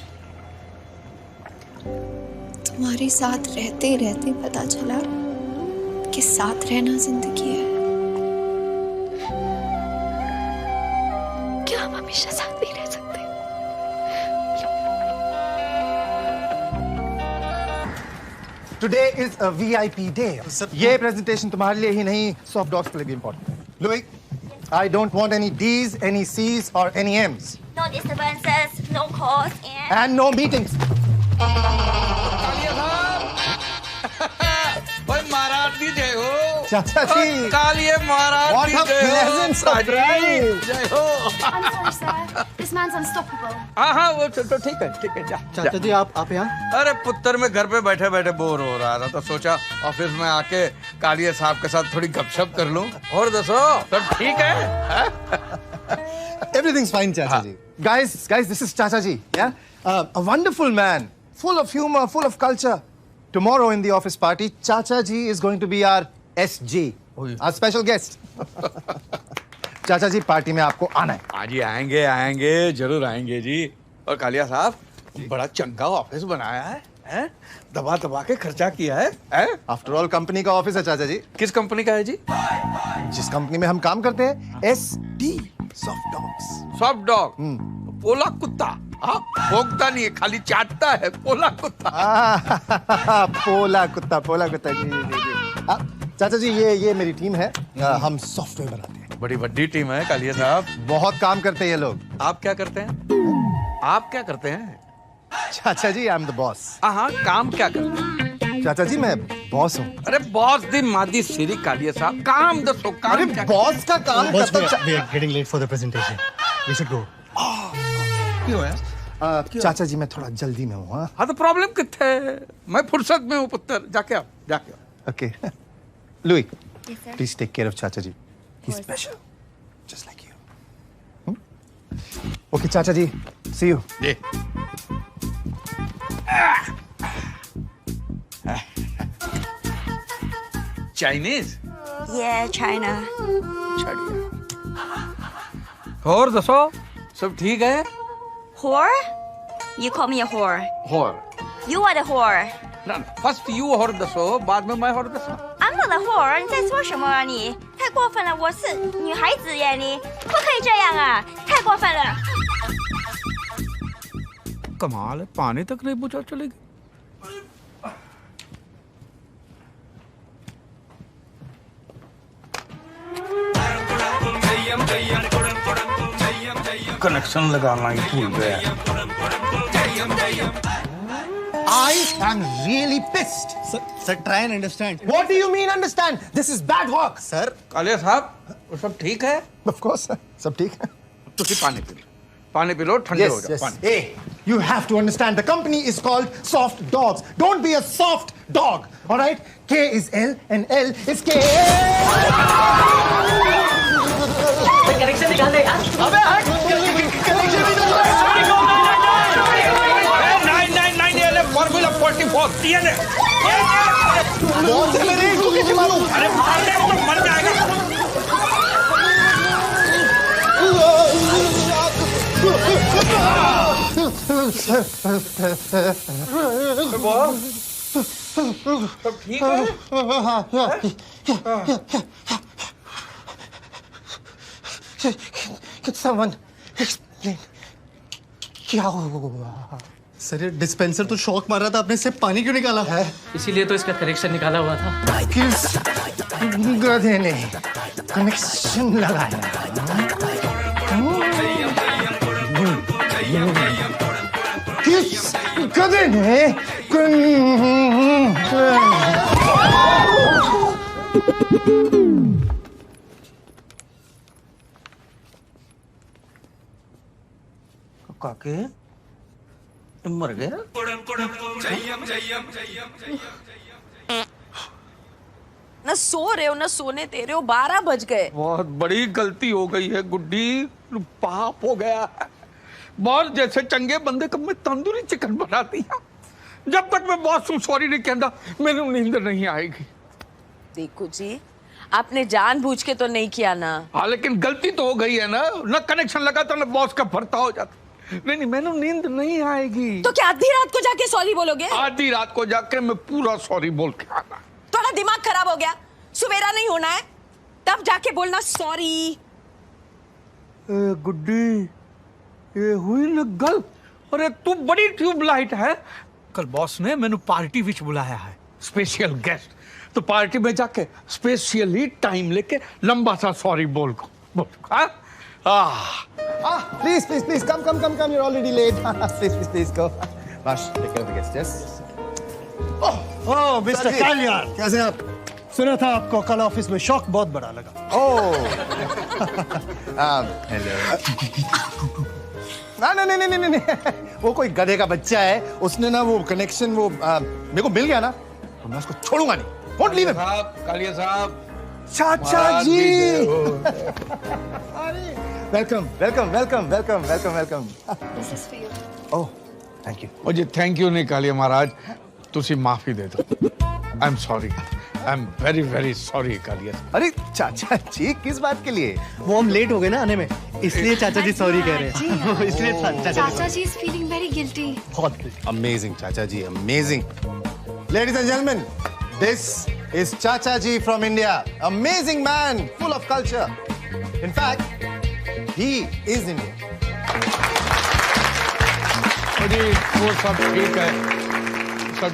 तुम्हारे साथ रहते रहते पता चला कि साथ रहना जिंदगी है। क्या हम हमेशा साथ नहीं रह सकते? Today is a VIP day. ये प्रेजेंटेशन तुम्हारे लिए ही नहीं, सॉफ्ट डॉग्स के लिए भी इम्पोर्टेंट है। Louis, I don't want any D's, any C's or any M's. No disturbances, no calls, And no meetings. भाई महाराज की जय हो। चाचा जी। कालिए महाराज What की a जय हो। pleasant surprise. जय हो। I'm sorry, sir. This man's unstoppable. हाँ वो तो ठीक है जा। चाचा जी आप यहाँ? अरे पुत्र मैं घर पे बैठे बैठे बोर हो रहा था, तो सोचा ऑफिस में आके कालिए साहब के साथ थोड़ी गपशप कर लूं। और दसो सब ठीक है? Everything's fine, Chacha ji. Guys, this is Chacha ji. Yeah, a wonderful man. full of humor, full of culture. Tomorrow in the office party, Chacha ji is going to be our SG, our special guest. चाचा जी party में आपको आना है। हाँ जी आएंगे आएंगे जरूर आएंगे जी। और कालिया साहब बड़ा चंगा ऑफिस बनाया है? दबा दबा के खर्चा किया है? आफ्टर ऑल कंपनी का ऑफिस है चाचा जी। किस कंपनी का है जी? जिस कंपनी में हम काम करते हैं, SD soft dogs. Soft dog? पोला कुत्ता? हाँ, भोंकता नहीं है, खाली चाटता है। पोला कुत्ता। पोला कुत्ता, पोला कुत्ता जी जी जी। चाचा जी ये मेरी टीम है, हम सॉफ्टवेयर बनाते हैं। बड़ी बड़ी टीम है कालिया साहब। बहुत काम करते हैं ये लोग। आप क्या करते हैं? आप क्या करते हैं? चाचा जी आई एम द बॉस। हाँ, काम क्या करते हैं? चाचा जी मैं बॉस हूँ। अरे बॉस दी मादी सिरी कालिया साहब, काम दसो काम। अरे बॉस का काम Boss, we are getting late for the presentation. We should go. क्यों है? चाचा जी मैं थोड़ा जल्दी में हूँ। हाँ तो प्रॉब्लम कितने है? मैं फुर्सत में हूँ पुत्र। जाके आओ, जाके आओ। Okay Louis, please take care of चाचा जी। He's special, just like you. Okay, चाचा जी, see you. जी। चाइनीज? Yeah, China. और दसो सब ठीक है? Whore? You call me a whore. Whore. You are the whore. ना फर्स्ट यू और दसो, बाद में मैं और दसो। I'm not a whore. 你在说什么啊你？太过分了！我是女孩子呀，你不可以这样啊！太过分了。 कमाल है, पानी तक नहीं पूछा चलेगी। कनेक्शन लगाना ही भूल गया। I am really pissed. Sir, try and understand. What do you mean understand? This is bad work. Sir, Kaliya साहब, वो सब ठीक है? Of course, sir. सब ठीक है। तुसी पानी पी लो, पानी पी लो, ठंडे हो जाओ। Yes. पानी। Hey, you have to understand. The company is called Soft Dogs. Don't be a soft dog. All right? K is L and L is K. Connection निकाल दे यार। अबे हट! Connection भी तो फॉर्मूला 44 DNA। बहुत से मेरे इसको कैसे मालूम? अरे मार दे तो मर जाएगा। सब ठीक है? Can someone explain? क्या हुआ? सर ये डिस्पेंसर तो शॉक मार रहा था, आपने इससे पानी क्यों निकाला है? इसीलिए तो इसका कनेक्शन निकाला हुआ था। किस गधे ने कनेक्शन लगाया? किस गधे ने काके मर गया? ना सो रहे हो ना सोने दे रहे हो, 12 बज गए। बहुत बड़ी गलती हो गई है गुड्डी, पाप हो गया है। बॉस जैसे चंगे बंदे को मैं तंदूरी चिकन बना दिया। जब तक मैं बॉस को सॉरी नहीं कहता मेरी नींद नहीं आएगी। देखो जी, आपने जानबूझ के तो नहीं किया ना। हाँ लेकिन गलती तो हो गई है ना, न कनेक्शन लगा तो न बॉस का भरता हो जाता। नहीं मैंने नींद नहीं आएगी। तो क्या आधी रात को जाके सॉरी बोलोगे? आधी रात को जाके मैं पूरा सॉरी बोल के आना। थोड़ा दिमाग खराब हो गया, सवेरा नहीं होना है तब जाके बोलना सॉरी। गुड्डी ये हुई ना गल। अरे तू बड़ी ट्यूबलाइट है। कल बॉस ने मैंने पार्टी विच बुलाया है, स्पेशल गेस्ट। तो पार्टी में जाके स्पेशली टाइम लेके लंबा सा सॉरी बोल को। Please, come. You're already late. Please, go. Raj, take care of the guests, yes? Oh, Mr. Kalyan. कैसे आप? सुना था आपको कल ऑफिस में शॉक बहुत बड़ा लगा। Oh. Hello. नहीं। वो कोई गधे का बच्चा है, उसने ना वो कनेक्शन वो मेरे को मिल गया ना, तो मैं उसको छोड़ूंगा नहीं। Won't leave him. कालिया साहब। चाचा जी। Welcome. This is for you. Oh, thank you. और जी थैंक यू नहीं कालिया महाराज, तुसी माफी दे दो। I am sorry, I am very very sorry Kaliya. अरे चाचा जी किस बात के लिए? वो हम लेट हो गए ना आने में, इसलिए चाचा जी सॉरी कह रहे हैं। इसलिए चाचा जी is feeling very guilty. Amazing चाचा जी, amazing. Ladies and gentleman, this is Chacha ji from India. Amazing man, full of culture. In fact, he is Indian. अरे वो सब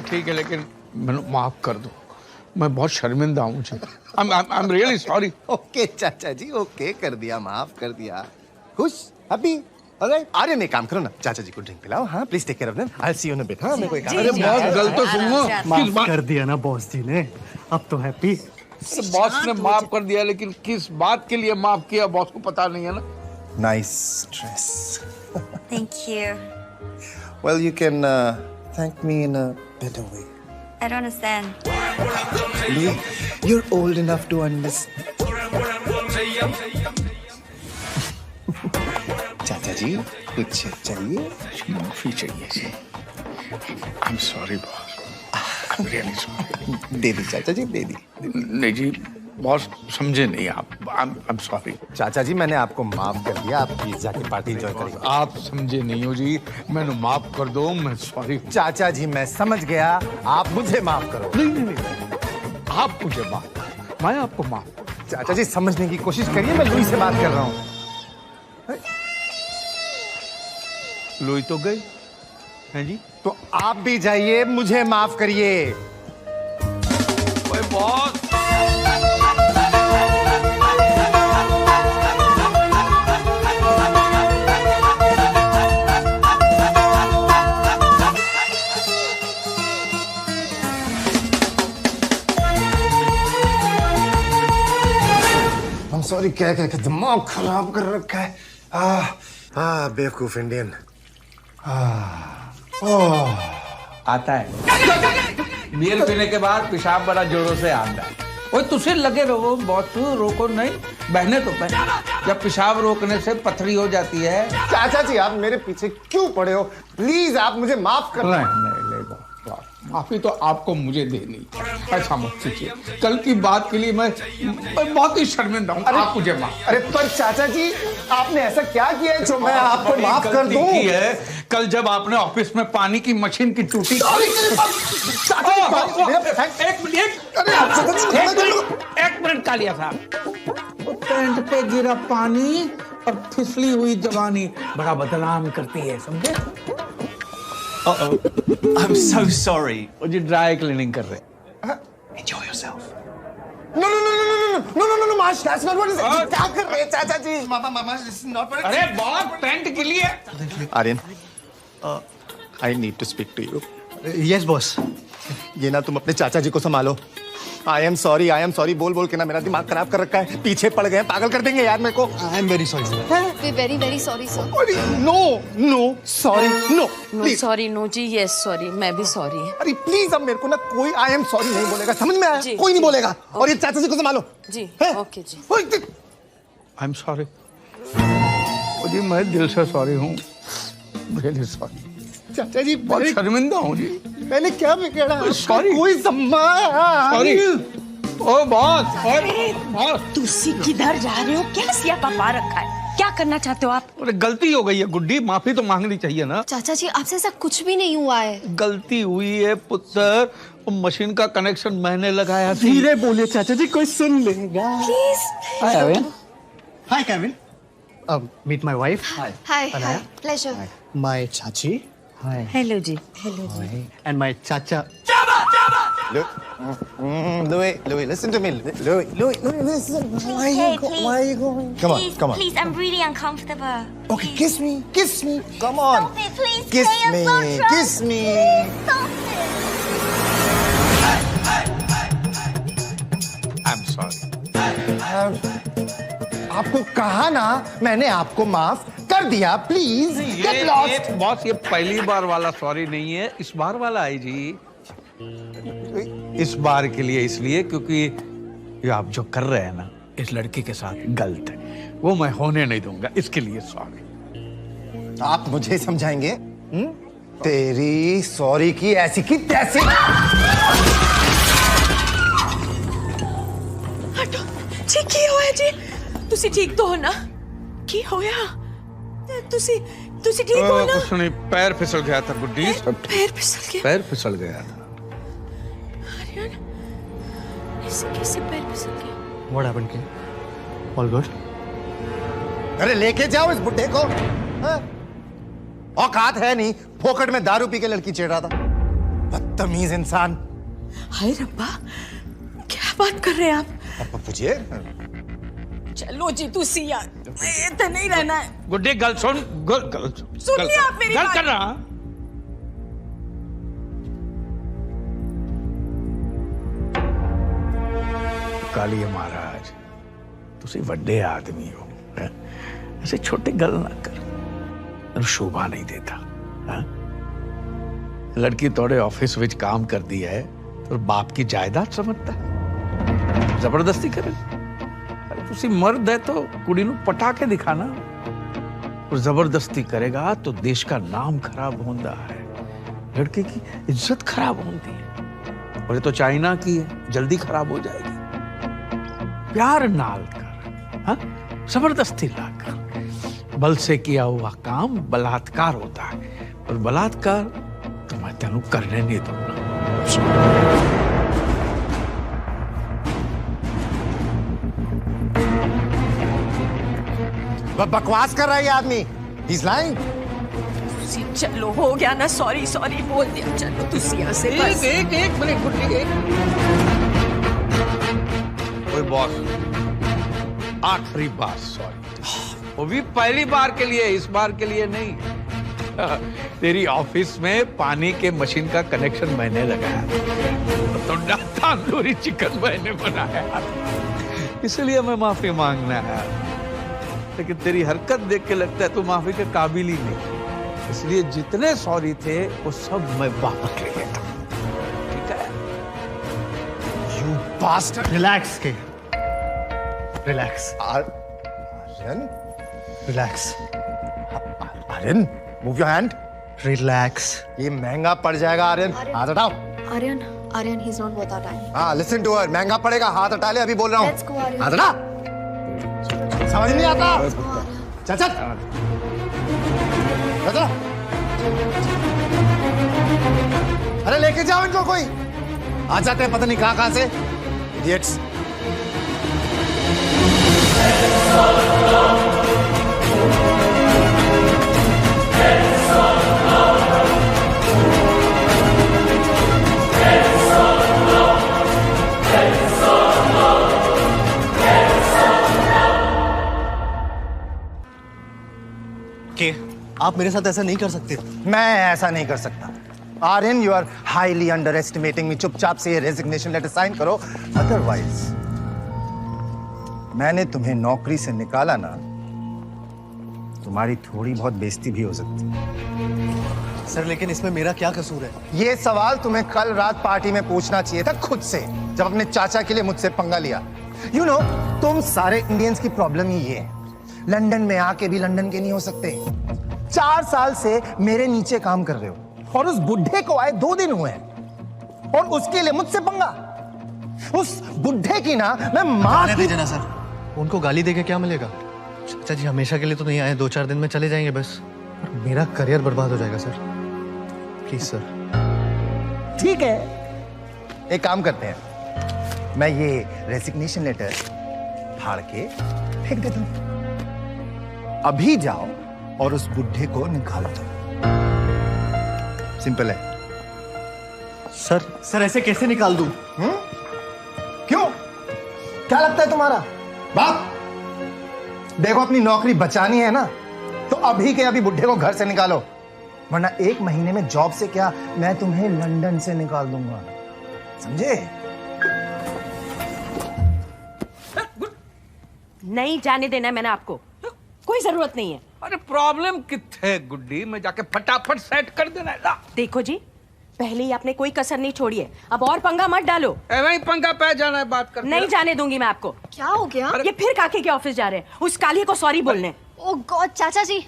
ठीक है, लेकिन मैंने माफ कर दो, मैं बहुत शर्मिंदा हूँ मुझे। I'm really sorry. Okay चाचा जी, okay कर दिया, माफ कर दिया। खुश, happy? Alright. आर्यन एक काम करो ना, चाचा जी को ड्रिंक पिलाओ। हाँ, please take care of them. I'll see you in a bit. हाँ, मेरे को एक काम। अरे बहुत गलत तो सुनो, माफ कर दिया ना बॉस जी ने, अब तो हैप्पी। बॉस ने माफ कर दिया, लेकिन किस बात के लिए माफ किया बॉस को पता नहीं है ना। Nice dress. Thank you. Well, you can thank me in a better way. I don't understand. Louis, you're old enough to understand. चाचा जी कुछ चाहिए? माफी चाहिए जी। I'm sorry boss, I'm really sorry। दे दी चाचा जी, दे दी। नहीं जी बॉस, समझे नहीं आप। I'm sorry। चाचा जी मैंने आपको माफ कर दिया, आप प्लीज जाके पार्टी एंजॉय करिए। आप समझे नहीं हो जी, मैंने माफ कर दो, मैं सॉरी। चाचा जी मैं समझ गया, आप मुझे माफ करो। नहीं, आप मुझे माफ, मैं आपको माफ। चाचा जी समझने की कोशिश करिए, मैं लुई से बात कर रहा हूँ। लुई तो गई है जी, तो आप भी जाइए, मुझे माफ करिए। ओए बॉस, I'm sorry, क्या दिमाग खराब कर रखा है। बेवकूफ इंडियन। आता है बियर पीने के बाद पेशाब बड़ा जोरों से आता है। ओए तुझे लगे रहो बॉस, रोको नहीं, बहने तो बहने। जब पेशाब रोकने से पथरी हो जाती है। चाचा जी आप मेरे पीछे क्यों पड़े हो? प्लीज आप मुझे माफ कर। नहीं माफी तो आपको मुझे देनी, ऐसा मत कीजिए। कल की बात के लिए मैं बहुत ही शर्मिंदा हूँ। आप मुझे माफ। अरे पर चाचा जी आपने ऐसा क्या किया है जो मैं आपको माफ कर दूं? है कल जब आपने ऑफिस में पानी की मशीन की टूटी। एक मिनट कालिया साहब, टेंट पे गिरा पानी और फिसली हुई जवानी बड़ा बदनाम करती है, समझे? I'm so sorry. वो जी ड्राई क्लीनिंग कर रहे। Enjoy yourself. No, Marsh, that's not what is it. क्या कर रहे हैं चाचा जी? Mama, this is not what it is. अरे बहुत टेंट के लिए। Aryan, I need to speak to you. Yes, boss. ये ना तुम अपने चाचा जी को संभालो। I am sorry बोल बोल के ना मेरा दिमाग खराब कर रखा है। पीछे पड़ गए, पागल कर देंगे यार मेरे को। I am very sorry, sir. We're very very sorry sir. No, sorry, no. Please. Sorry no जी, यस सॉरी, मैं भी सॉरी। अरे प्लीज अब मेरे को ना कोई I am sorry नहीं बोलेगा, समझ में आया? कोई नहीं बोलेगा। और ये चाचा जी को संभालो। जी, ओके जी। आई एम सॉरी जी, मैं दिल से सॉरी हूँ, रियली सॉरी। चाचा जी बहुत शर्मिंदा हूँ जी। मैंने क्या बिगाड़ा? सॉरी। कोई सॉरी। ओ बॉस, तुसी किधर जा रहे हो? क्या सियापा पा रखा है? क्या करना चाहते हो आप? अरे गलती हो गई है गुड्डी, माफी तो मांगनी चाहिए ना। चाचा जी आपसे ऐसा कुछ भी नहीं हुआ है। गलती हुई है पुत्र, मशीन का कनेक्शन मैंने लगाया था। धीरे बोलिए चाचा जी, कोई सुन लेगा। Please. Hi, Kevin. Meet my wife. Hi, pleasure. My chachi. Hi. Hello जी, हेलो जी। And my chacha. Louis, listen to me. Louis, listen. Why are you going? Come on. Please, I'm really uncomfortable. Okay, kiss me. Come on. Stop it, please. Kiss Kay, I'm so me. drunk. Kiss me. Stop it. I'm sorry. आपको कहा ना, मैंने आपको माफ कर दिया। Please get lost. Boss ये पहली बार वाला सॉरी नहीं है, इस बार वाला है जी। इस बार के लिए इसलिए क्योंकि ये आप जो कर रहे हैं ना इस लड़की के साथ गलत है, वो मैं होने नहीं दूंगा, इसके लिए सॉरी। आप मुझे समझाएंगे? तेरी सॉरी की ऐसी की तैसी। हटो जी, की होया जी? तुसी ठीक तो हो ना? की होया? तुसी ठीक हो ना? कुछ नहीं, पैर फिसल गया था गुड्डी। पैर फिसल गया? पैर फिसल गया था। आर्यन, ऐसे कैसे पैर फिसल गया? What happened, King? All good? अरे लेके जाओ इस बुड्ढे को। हाँ? औकात है नहीं, फोकट में दारू पी के लड़की छेड़ रहा था। बदतमीज इंसान। हाय रब्बा, क्या बात कर रहे हैं आप? अब पूछिए। चलो जी तुसी यार, इतना नहीं रहना है। गुड्डी गल सुन, गल सुनिए आप मेरी बात। कर रहा। कालिए महाराज, तुसी वड्डे आदमी हो, हैं? ऐसे छोटे गल ना कर, शोभा नहीं देता। हैं? लड़की तोड़े ऑफिस विच काम कर दी है तो बाप की जायदाद समझता है, जबरदस्ती करे। अरे तुसी मर्द है तो कुड़ी नू पटा के दिखाना, और जबरदस्ती करेगा तो देश का नाम खराब होता है, लड़के की इज्जत खराब होती है। और ये तो चाइना की है, जल्दी खराब हो जाएगी। प्यार नाल कर, हाँ? जबरदस्ती ला कर। बल से किया हुआ काम बलात्कार होता है, और बलात्कार तो मैं तेनू करने नहीं दूंगा। बकवास कर रहा है ये आदमी। He's lying. चलो हो गया ना, सॉरी सॉरी बोल दिया। चलो तुसी यहाँ से बस। एक मिनट गुड्डी, ओए बॉस, आखिरी बार सॉरी। वो भी पहली बार के लिए, इस बार के लिए नहीं। तेरी ऑफिस में पानी के मशीन का कनेक्शन मैंने लगाया, तो तंदूरी चिकन मैंने बनाया, इसलिए मैं माफी मांगना है। लेकिन तेरी हरकत देख के लगता है तू माफी के काबिल ही नहीं, इसलिए जितने सॉरी थे वो सब मैं वापस ले लेता हूं, ठीक है? You bastard. Relax, King. Relax. Aryan, Relax. Aryan, move your hand. Relax. ये महंगा पड़ जाएगा आर्यन, हाथ हटाओ। Aryan, he's not worth our time. हाँ, listen to her, महंगा पड़ेगा, हाथ हटा ले, अभी बोल रहा हूँ। Let's go, Aryan. हाथ हटा। समझ नहीं आता। चल चल। चल। अरे लेके जाओ इनको कोई। आ जाते हैं पता नहीं कहां से। Idiots. के, आप मेरे साथ ऐसा नहीं कर सकते। मैं ऐसा नहीं कर सकता। Aryan, you are highly underestimating me. चुपचाप से ये रेजिग्नेशन लेटर साइन करो, अदरवाइज मैंने तुम्हें नौकरी से निकाला ना, तुम्हारी थोड़ी बहुत बेइज्जती भी हो सकती है। सर लेकिन इसमें मेरा क्या कसूर है? ये सवाल तुम्हें कल रात पार्टी में पूछना चाहिए था खुद से, जब अपने चाचा के लिए मुझसे पंगा लिया। यू नो, तुम सारे इंडियंस की प्रॉब्लम ही ये है, लंदन में आके भी लंदन के नहीं हो सकते। 4 साल से मेरे नीचे काम कर रहे हो, और उस बुढ़े को आए 2 दिन हुए हैं, और उसके लिए मुझसे पंगा। उस बुढ़े की ना मैं मार दीजिए ना सर, उनको गाली देके क्या मिलेगा? चाचा जी हमेशा के लिए तो नहीं आए, 2-4 दिन में चले जाएंगे बस। मेरा करियर बर्बाद हो जाएगा सर, प्लीज सर। ठीक है, एक काम करते हैं, मैं ये रेजिग्नेशन लेटर फाड़ के फेंक देता हूं। अभी जाओ और उस बुढ़े को निकाल दो। सिंपल है। सर ऐसे कैसे निकाल दूं? क्यों, क्या लगता है तुम्हारा बाप? देखो, अपनी नौकरी बचानी है ना, तो अभी के अभी बुढ़े को घर से निकालो, वरना 1 महीने में जॉब से क्या, मैं तुम्हें लंदन से निकाल दूंगा, समझे? नहीं जाने देना है मैंने आपको, कोई जरूरत नहीं है। अरे प्रॉब्लम कितने गुड्डी, मैं जाके फटाफट सेट कर देना है। देखो जी, पहले ही आपने कोई कसर नहीं छोड़ी है, अब और पंगा मत डालो। वही पंगा पे जाना है, बात कर। नहीं जाने दूंगी मैं आपको। क्या हो गया? ये फिर काके के ऑफिस जा रहे हैं, उस कालिए को सॉरी बोलने। ओह गॉड, चाचा जी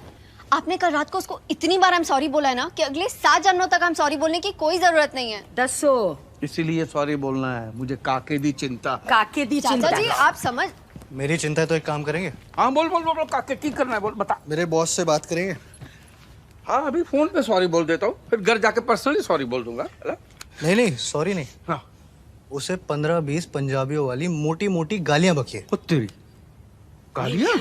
आपने कल रात को उसको इतनी बार आई एम सॉरी बोला है ना कि अगले 7 जन्मों तक आई एम सॉरी बोलने की कोई जरूरत नहीं है। दसो इसीलिए सॉरी बोलना है, मुझे काके दी चिंता। काके दी चिंता। चाचा जी आप समझ। मेरी चिंता है तो एक काम करेंगे। हाँ बोल बोल बोल, काके की करना है बोल, बता। मेरे बॉस से बात करेंगे। हाँ अभी फोन पे सॉरी बोल देता हूँ, फिर घर जाके पर्सनली सॉरी बोल दूंगा। नहीं सॉरी नहीं। हाँ उसे 15-20 पंजाबियों वाली मोटी मोटी गालियां बकिए। तेरी गालियां?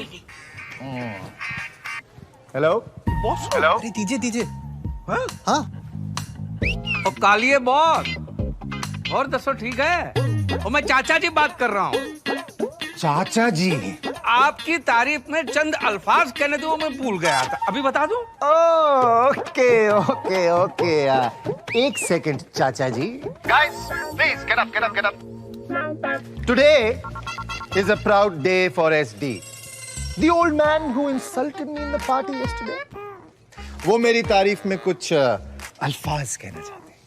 Hello boss. हेलो। अरे दीजिए। हाँ हाँ और कालिए बॉस। और दसो ठीक है? और मैं चाचा जी बात कर रहा हूँ। चाचा जी आपकी तारीफ में चंद अल्फाज कहने दो, मैं भूल गया था, अभी बता दूं? ओके एक सेकंड चाचा जी। Guys, please get up. Today is a proud day for SD. The old man who insulted me in the party yesterday. वो मेरी तारीफ में कुछ अल्फाज कहना चाहते हैं।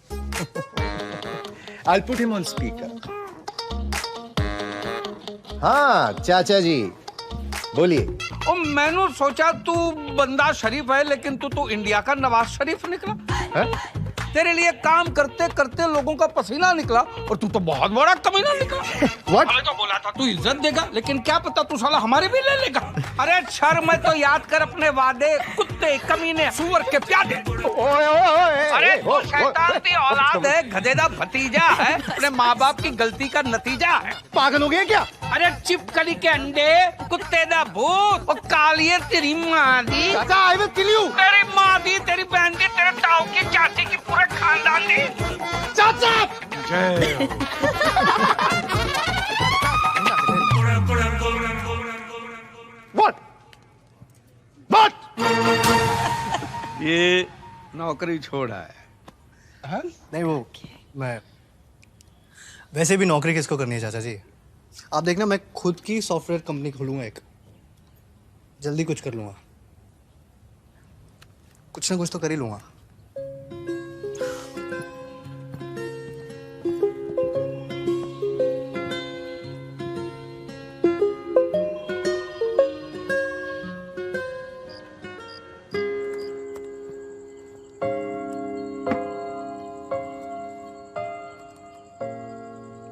I'll put him on speaker. हाँ चाचा जी बोलिए। और मैंने सोचा तू बंदा शरीफ है, लेकिन तू इंडिया का नवाज शरीफ निकला है? तेरे लिए काम करते करते लोगों का पसीना निकला और तू तो बहुत बड़ा कमीना निकला। What? तो बोला था तू इज्जत देगा, लेकिन क्या पता तू साला हमारे भी ले लेगा। अरे शर्म तो याद कर अपने वादे, कुत्ते कमीने सुअर के प्यादे। अरे तू शैतान की औलाद है, गधेदा भतीजा है, अपने माँ बाप की गलती का नतीजा है। पागल हो गया क्या? अरे चिपकली के अंडे, कुत्ते दा भूत और कालिए तेरी माँ दी। चाचा I will kill you. तेरी माँ दी, तेरी बहन दी, तेरे ताऊ की चाची की, पूरे खानदान दी। चाचा What? ये नौकरी छोड़ा है। हाँ? नहीं वो मैं वैसे भी नौकरी किसको करनी है चाचा जी। आप देखना मैं खुद की सॉफ्टवेयर कंपनी खोलूंगा एक, जल्दी कुछ कर लूंगा, कुछ ना कुछ तो कर ही लूंगा।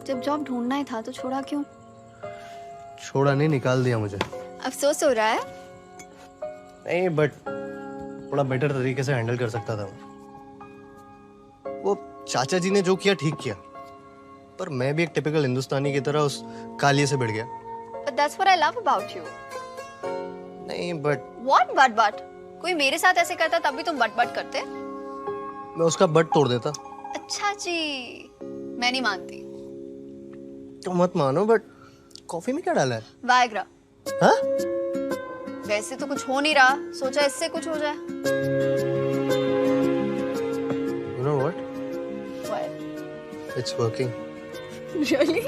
जब जॉब ढूंढना ही था तो छोड़ा क्यों? छोड़ा नहीं, निकाल दिया मुझे। अफसोस हो रहा है? नहीं बट थोड़ा बेटर तरीके से हैंडल कर सकता था। वो चाचा जी ने जो किया ठीक किया, पर मैं भी एक टिपिकल हिंदुस्तानी की तरह उस कालिए से भिड़ गया। But that's what I love about you. नहीं बट What but? कोई मेरे साथ ऐसे करता तब भी तुम बट करते? मैं उसका बट तोड़ देता। अच्छा जी, मैं नहीं मानती। तो मत मानो, बट कॉफी में क्या डाला है? वायग्रा। हाँ? वैसे तो कुछ हो नहीं रहा, सोचा इससे कुछ हो जाए। You know what? What? It's working. Really?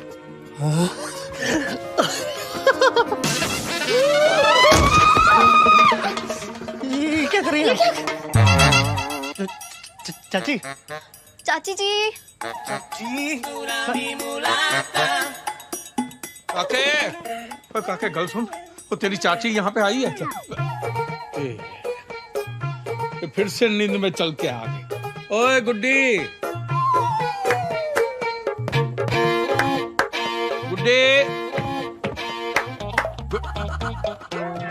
ये क्या कर रही है? चाची। चाची जी। काके गल सुन, तो तेरी चाची यहाँ पे आई है क्या? तो फिर से नींद में चल के आ गई। ओए गुड्डी,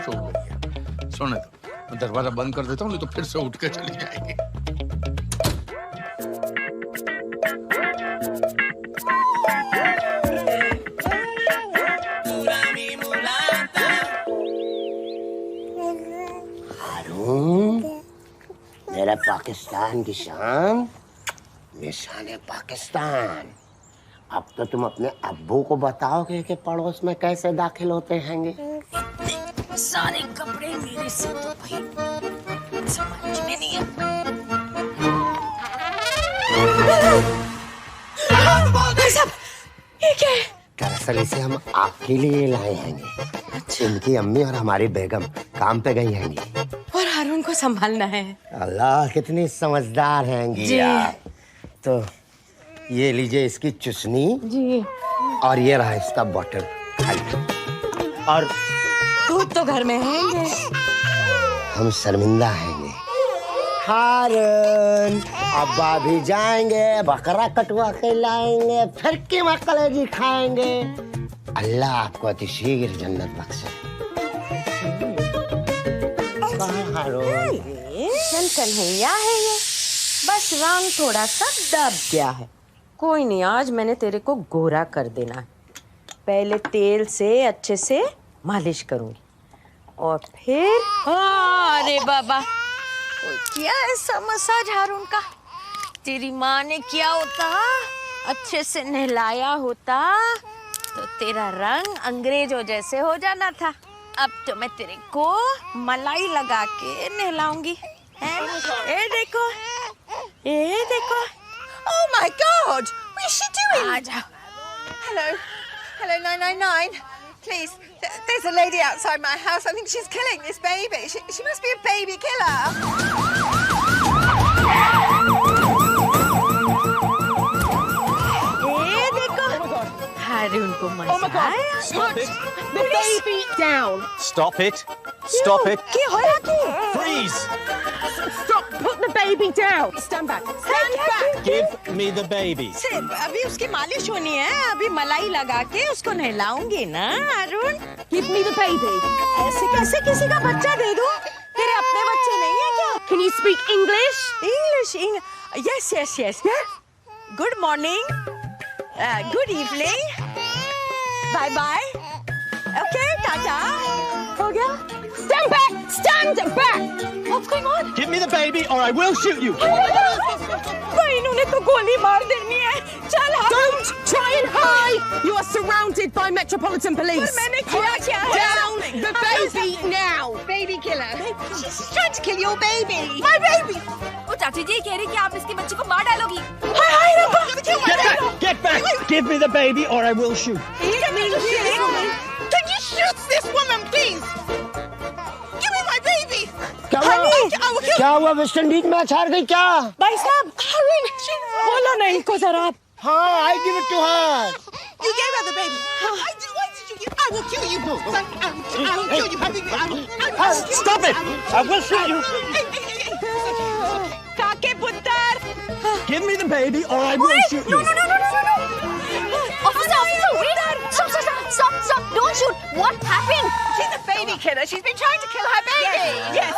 सो गई है। सोने दो, मैं दरवाजा बंद कर देता हूँ, नहीं तो फिर से उठ के चली जाएगी। मेरा पाकिस्तान की शान, निशान पाकिस्तान। अब तो तुम अपने अब्बू को बताओगे कि पड़ोस में कैसे दाखिल होते हैंगे। सारे कपड़े मेरे से तो भाई समझ में नहीं ये क्या है? दरअसल इसे हम आपके लिए लाए हैंगे। अच्छा। इनकी अम्मी और हमारी बेगम काम पे गई हैंगी और हारून को संभालना है। अल्लाह कितनी समझदार हैंगी यार। तो ये लीजिए इसकी चुसनी जी, और ये रहा इसका बॉटल खाली। और दूध तो घर में है। हम शर्मिंदा हैंगे। हारून, अब्बा भी जाएंगे, बकरा कटवा के लाएंगे, फिर कीमा कलेजी खाएंगे। अल्लाह आपको अतिशीघ्र जन्नत बख्शे। हारून, चल कन्हैया है ये, बस रंग थोड़ा सा दब गया है। कोई नहीं, आज मैंने तेरे को गोरा कर देना है। पहले तेल से अच्छे से मालिश करूंगी और फिर अरे बाबा, क्या ऐसा मसाज हारून का? तेरी माँ ने किया होता, अच्छे से नहलाया होता तो तेरा रंग अंग्रेजों जैसे हो जाना था। अब तो मैं तेरे को मलाई लगा के नहलाऊंगी। ये देखो, ये देखो। Oh my God! What is she doing? आ जाओ। Hello, hello 999. Please, there's a lady outside my house. I think she's killing this baby. She must be a baby killer. ये देखो, हारून को मजा आया। Stop it! The baby down. Stop it! Stop it! क्या हो रहा है? Freeze! Stop! Put the baby down. Stand back. Stand back. Give me the baby. सिर्फ अभी उसकी मालिश होनी है, अभी मलाई लगा के उसको नहलाऊंगी ना हारून। Give me the baby. ऐसे कैसे किसी का बच्चा दे दूं? तेरे अपने बच्चे नहीं है क्या? Can you speak English? English. Yes, yes, yes. Yeah. Good morning. Good evening. Bye bye. Okay, tata. हो गया? Stand back! Stand back! What's going on? Give me the baby or I will shoot you. भाई इन्होंने तो गोली मार देनी है। चल हारून। Don't try and hide. You are surrounded by Metropolitan Police. पर मैंने किया क्या? Down the baby now. Baby killer. She's trying to kill your baby. My baby. वो चाची जी कह रही कि आप इसके बच्चे को मार डालोगी। हाय हाय रब्बा। Get back! Give me the baby or I will shoot. Can you shoot this woman, please? Give me my baby. क्या हुआ? वेस्ट इंडीज मैच हार गई क्या? भाई साहब, बोलो ना इनको जरा। हाँ, I give it to her. You gave her the baby. Why did you give? I will kill you. I will kill you, baby. Stop it! I will shoot you. काके पुत्र। Give me the baby or I will shoot you. Officer, wait! Stop! Don't shoot! What happened? She's a baby killer. She's been trying to kill her baby. Yes.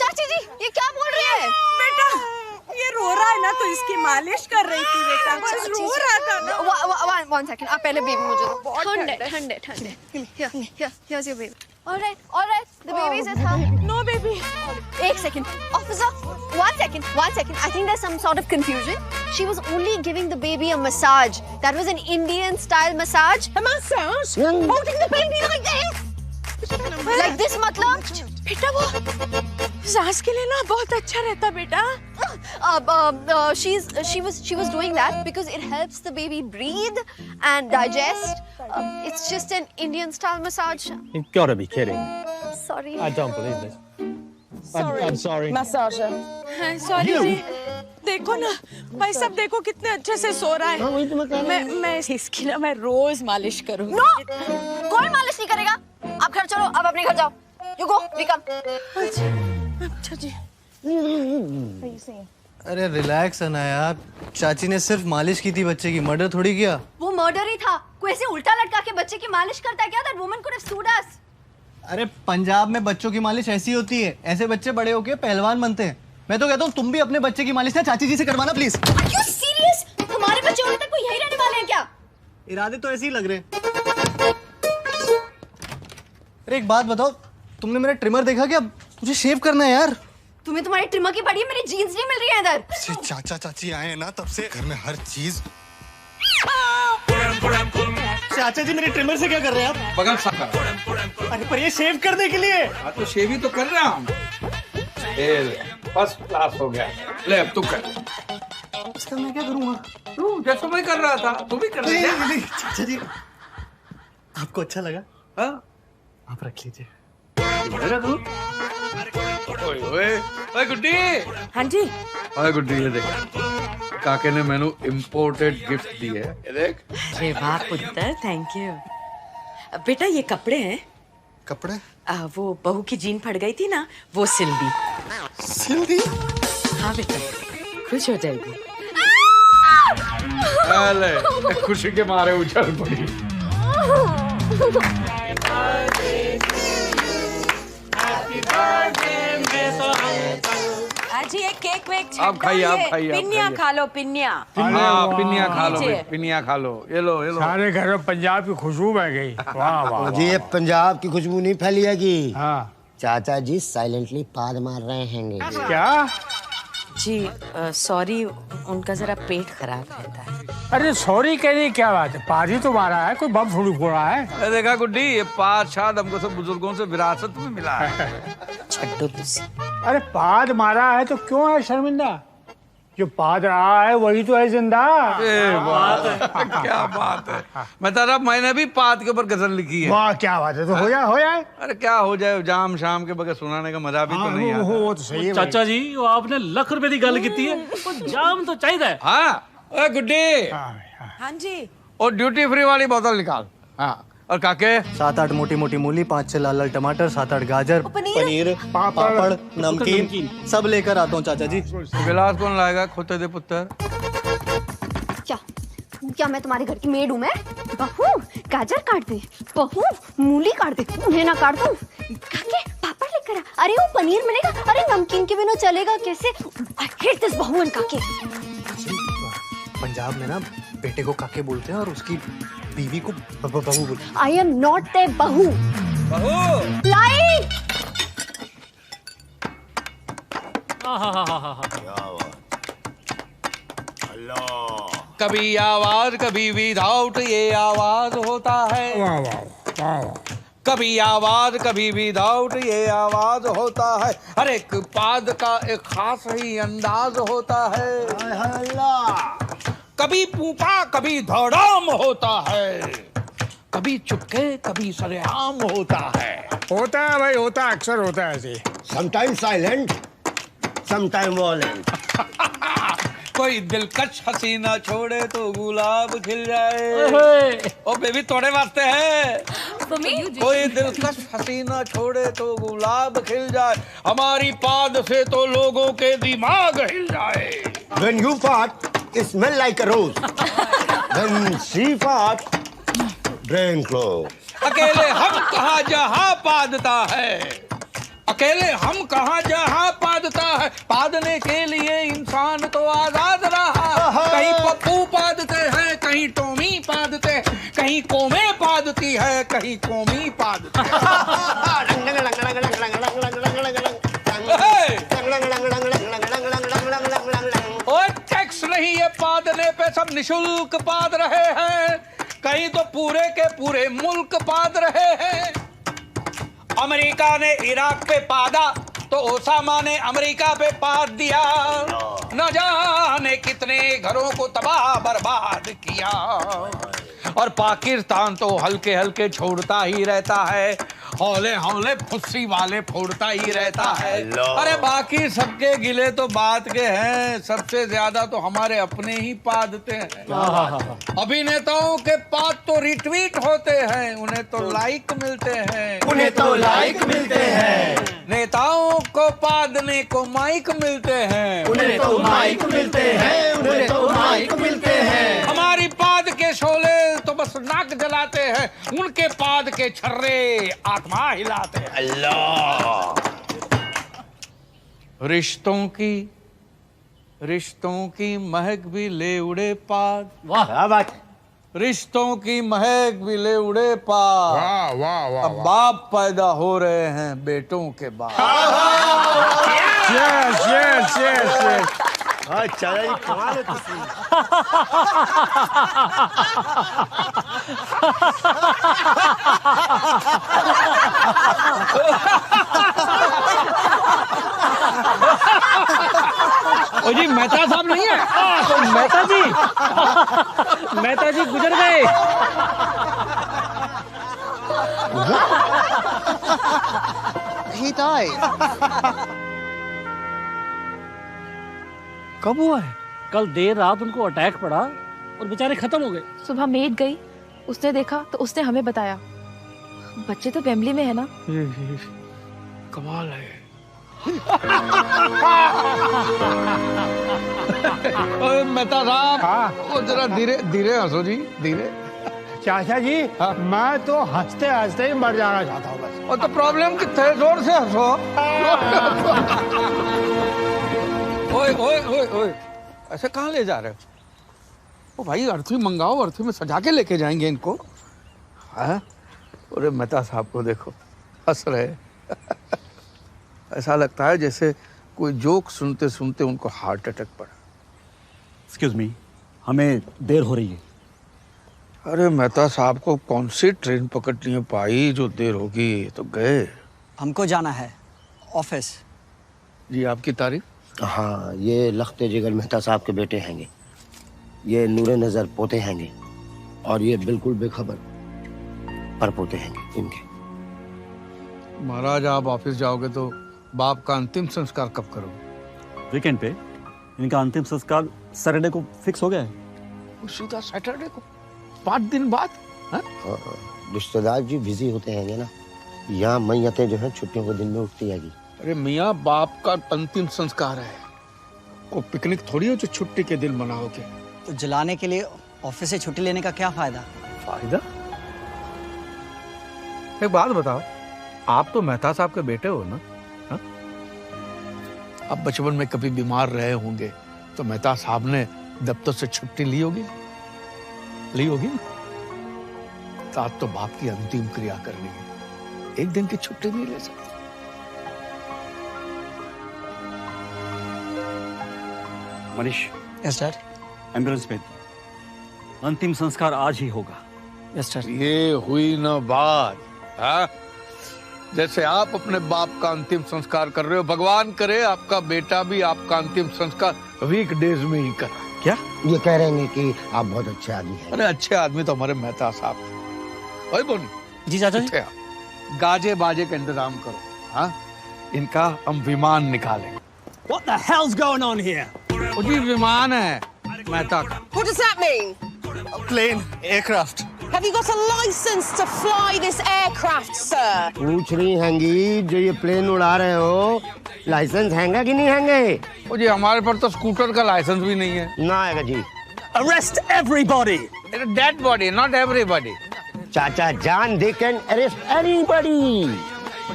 चाची जी, ये क्या बोल रही है? बेटा, ये रो रहा है ना तो इसकी मालिश कर रही थी बेटा। बस रो रहा था ना। One second. आप पहले बेबी मुझे दो। ठंडे। Here's your baby. All right. The baby is at her. No baby. एक second. Officer, one second. I think there's some sort of confusion. She was only giving the baby a massage. That was an Indian style massage. A massage? Holding the baby like this? Like this मतलब? बेटा वो सांस के लिए ना बहुत अच्छा रहता बेटा। She was doing that because it helps the baby breathe and digest. It's just an Indian style massage. You've got to be kidding. Sorry. I don't believe this. I'm sorry. Massager. Sorry जी। देखो ना, भाई साहब देखो कितने अच्छे से सो रहा है। मैं इसकी ना मैं रोज मालिश करूँगी। No, कोई मालिश नहीं करेगा। आप घर चलो, आप अपने घर जाओ। You go, we come. अच्छा जी। अरे रिलैक्स है ना यार, चाची ने सिर्फ मालिश की थी बच्चे की, मर्डर थोड़ी किया। वो मर्डर ही था। कोई ऐसे उल्टा लटका के बच्चे की मालिश करता है क्या? That woman could have sued us. अरे पंजाब में बच्चों की मालिश ऐसी होती है, ऐसे बच्चे बड़े होके पहलवान बनते हैं। मैं तो कहता हूँ तुम भी अपने बच्चे की मालिश ना चाची जी से करवाना प्लीज। Are you serious? हमारे बच्चे होने तक कोई यही रहने वाले हैं क्या? इरादे तो ऐसे ही लग रहे। अरे एक बात बताओ, तुमने मेरा ट्रिमर देखा क्या? मुझे शेव करना है यार। तुम्हें तुम्हारी ट्रिमर की पड़ी है, मेरी जीन्स नहीं मिल रही है इधर। से चाचा चाची आए हैं ना, तब से घर में हर चीज। चाचा जी मेरे ट्रिमर से क्या कर रहे हैं आप? बगल साफ कर। अरे पर ये शेव करने के लिए। हाँ तो शेव ही तो कर रहा हूँ। फर्स्ट क्लास हो गया। ले अब तू कर। इसका मैं क्या करूँगा? तू जैसा मैं कर रहा था तू भी कर रहा था। नहीं चाचा जी, आपको अच्छा लगा? हाँ आप रख लीजिए। ओए गुड्डी। हाँ जी। ओए गुड्डी ये देख, काके ने मैंने इम्पोर्टेड गिफ्ट दी है, ये देख। अरे वाह पुत्र, थैंक यू। बेटा ये कपड़े हैं। कपड़े? वो बहू की जीन फट गई थी ना, वो सिल दी। सिल दी? हाँ बेटा, खुश हो जाएगी। अरे खुशी के मारे उछल पड़ी। जी एक केक वेक आप खाइए, आप खाइए, पिन्निया खा लो, पिन्निया। हाँ पिन्निया खा लो, पिन्निया खा लो। ये लो, ये लो। सारे घर में पंजाब की खुशबू बह गई। वाह वाह। जी ये पंजाब की खुशबू नहीं फैलिएगी। हाँ चाचा जी साइलेंटली पाद मार रहे हैं। क्या? जी सॉरी, उनका जरा पेट खराब रहता है। अरे सॉरी कहने क्या बात है, पाद ही तो मारा है, कोई बम थोड़ी फोड़ा है। देखा गुड्डी, ये पाद शाद हमको सब बुजुर्गों से विरासत में मिला है। छड्डो तुसी। अरे पाद मारा है तो क्यों है शर्मिंदा? जो पाद रहा है वही तो है जिंदा। क्या बात है। मैं तारा, मैंने भी पाद के ऊपर गजल लिखी है। वाह क्या बात है। तो हो जाए। अरे क्या हो जाए, जाम शाम के बगैर सुनाने का मजा भी तो नहीं आता। वो तो सही है चाचा जी, वो आपने लाख रुपए की गल की है, वो जाम तो चाहिए। हाँ गुड्डी। हाँ जी। और ड्यूटी फ्री वाली बोतल निकाल। हाँ और काके 7-8 मोटी मोटी मूली, 5-6 लाल लाल टमाटर, 7-8 गाजर, पनीर, पापड़, नमकीन सब लेकर आता हूँ चाचा जी। गिलास कौन लाएगा? खोते दे पुत्र। क्या मैं तुम्हारे घर की मेड हूँ? मैं बहू गाजर काट दे, बहू मूली काट दे, उन्हें ना काट दूं। काके पापड़ लेकर आ। अरे वो पनीर मिलेगा, अरे नमकीन के बिना चलेगा कैसे? I hate this बहू and काके। पंजाब में ना बेटे को काके बोलते हैं और उसकी बीवी को बहू बोलते हैं। I am not their बहू। बहू लाइट। कभी आवाज कभी विदाउट ये आवाज होता है। वाह वाह वाह। कभी आवाज कभी विदाउट ये आवाज होता है। हर एक पाद का एक खास ही अंदाज होता है। कभी पूपा कभी धड़ाम होता है, कभी चुपके कभी सरेआम होता है। होता है भाई, होता है, अक्सर होता है ऐसे। Sometime silent, sometime violent. कोई दिलकश हसीना छोड़े तो गुलाब खिल जाए। ओ बेबी तोड़े वास्ते है। कोई दिलकश हसीना छोड़े तो गुलाब खिल जाए। हमारी पाद से तो लोगों के दिमाग हिल जाए। When you fart, it smell like a rose. When she fart, drain close. अकेले हम कहाँ जहाँ पादता है, अकेले हम कहाँ जहाँ पादता है। पादने के लिए इंसान तो आजाद रहा। कहीं पप्पू पादते हैं, कहीं टोमी पादते हैं, कहीं कोमे पादती है, कहीं कोमी पादती है। ओ टैक्स नहीं है पादने पे, सब निशुल्क पाद रहे हैं। कहीं तो पूरे के पूरे मुल्क पाद रहे हैं। अमेरिका ने इराक पे पादा तो ओसामा ने अमेरिका पे पाद दिया। न जाने कितने घरों को तबाह बर्बाद किया। और पाकिस्तान तो हल्के हल्के छोड़ता ही रहता है, हौले हौले फुस्सी वाले फोड़ता ही रहता है। अरे बाकी सबके गिले तो बात के हैं, सबसे ज्यादा तो हमारे अपने ही पादते हैं। अभिनेताओं के पाद तो रिट्वीट होते हैं, उन्हें तो लाइक मिलते हैं, उन्हें तो लाइक मिलते हैं। नेताओं को पादने को माइक मिलते हैं, उन्हें तो माइक मिलते हैं, उन्हें तो माइक मिलते हैं। हमारी पाद के शोले तो बस नाक जलाते हैं, उनके पाद के छर्रे आत्मा हिलाते हैं। अल्लाह। रिश्तों की महक भी ले उड़े पाद। वाह क्या बात। रिश्तों की महक भी ले उड़े पाद। वाह वाह वाह। अब बाप पैदा हो रहे हैं बेटों के बाद। Yes yes yes yes. अच्छा ये कमाल है। ओ जी मेहता साहब नहीं है? मेहता जी गुजर गए। He died. कब हुआ है? कल देर रात उनको अटैक पड़ा और बेचारे खत्म हो गए। सुबह मेड गई, उसने देखा तो उसने हमें बताया। बच्चे तो फैमिली में है ना। कमाल है। ओए मेहता साहब, वो जरा धीरे धीरे हंसो जी, धीरे। चाचा जी, मैं तो हंसते हंसते ही मर जाना चाहता हूँ बस। और तो प्रॉब्लम कितने जोर से हंसो। ओए ओए ओए ओए, ऐसे कहाँ ले जा रहे हो? ओ भाई, अर्थी मंगाओ, अर्थी में सजा के लेके जाएंगे इनको। हाँ? अरे मेहता साहब को देखो, हंस रहे। ऐसा लगता है जैसे कोई जोक सुनते सुनते उनको हार्ट अटैक पड़ा। एक्सक्यूज मी, हमें देर हो रही है। अरे मेहता साहब को कौन सी ट्रेन पकड़नी है भाई जो देर होगी, तो गए। हमको जाना है ऑफिस। जी, आपकी तारीफ? हाँ, ये लखते जिगर मेहता साहब के बेटे हैंगे, ये नूरे नजर पोते हैंगे, और ये बिल्कुल बेखबर परपोते हैंगे इनके। महाराज, आप ऑफिस जाओगे तो बाप का अंतिम संस्कार कब करोगे? वीकेंड पे इनका अंतिम संस्कार सैटरडे को फिक्स हो गया है। सीधा सैटरडे को, 5 दिन बाद? रिश्तेदार जी बिजी होते हैं ना, यहाँ मैयतें जो हैं छुट्टियों के दिन में उठती हैगी। अरे मियाँ, बाप का अंतिम संस्कार है, को पिकनिक थोड़ी हो जो छुट्टी के दिन मनाओगे। तो जलाने के लिए ऑफिस से छुट्टी लेने का क्या फायदा? फायदा? एक बात बताओ, आप तो मेहता साहब के बेटे हो ना? हा? आप बचपन में कभी बीमार रहे होंगे तो मेहता साहब ने दफ्तर से छुट्टी ली होगी ना? तो आज तो बाप की अंतिम क्रिया करनी है, एक दिन की छुट्टी नहीं ले सकते। मनीष। Yes dad. एम्बुलेंस में अंतिम संस्कार आज ही होगा। Yes dad. ये हुई ना बात। हाँ? जैसे आप अपने बाप का अंतिम संस्कार कर रहे हो, भगवान करे आपका बेटा भी आपका अंतिम संस्कार वीकडेज में ही करे। क्या ये कह रहे हैं कि आप बहुत अच्छे आदमी हैं? अरे अच्छे आदमी तो हमारे मेहता साहब थे। ओए बोनी जी चाचा जी, गाजे बाजे का इंतजाम करो। हाँ, इनका हम विमान निकालेंगे। What the hell's going on here? वो जी विमान है मेहता का। What does that mean? Plane, aircraft. Have you got a license to fly this aircraft, sir? पूछ रही हैंगी, जो ये प्लेन उड़ा रहे हो लाइसेंस हैंगा कि नहीं हैंगे? वो जी हमारे पर तो स्कूटर का लाइसेंस भी नहीं है। ना आएगा जी। Arrest everybody. Dead body, not everybody. चाचा जान, they can arrest anybody.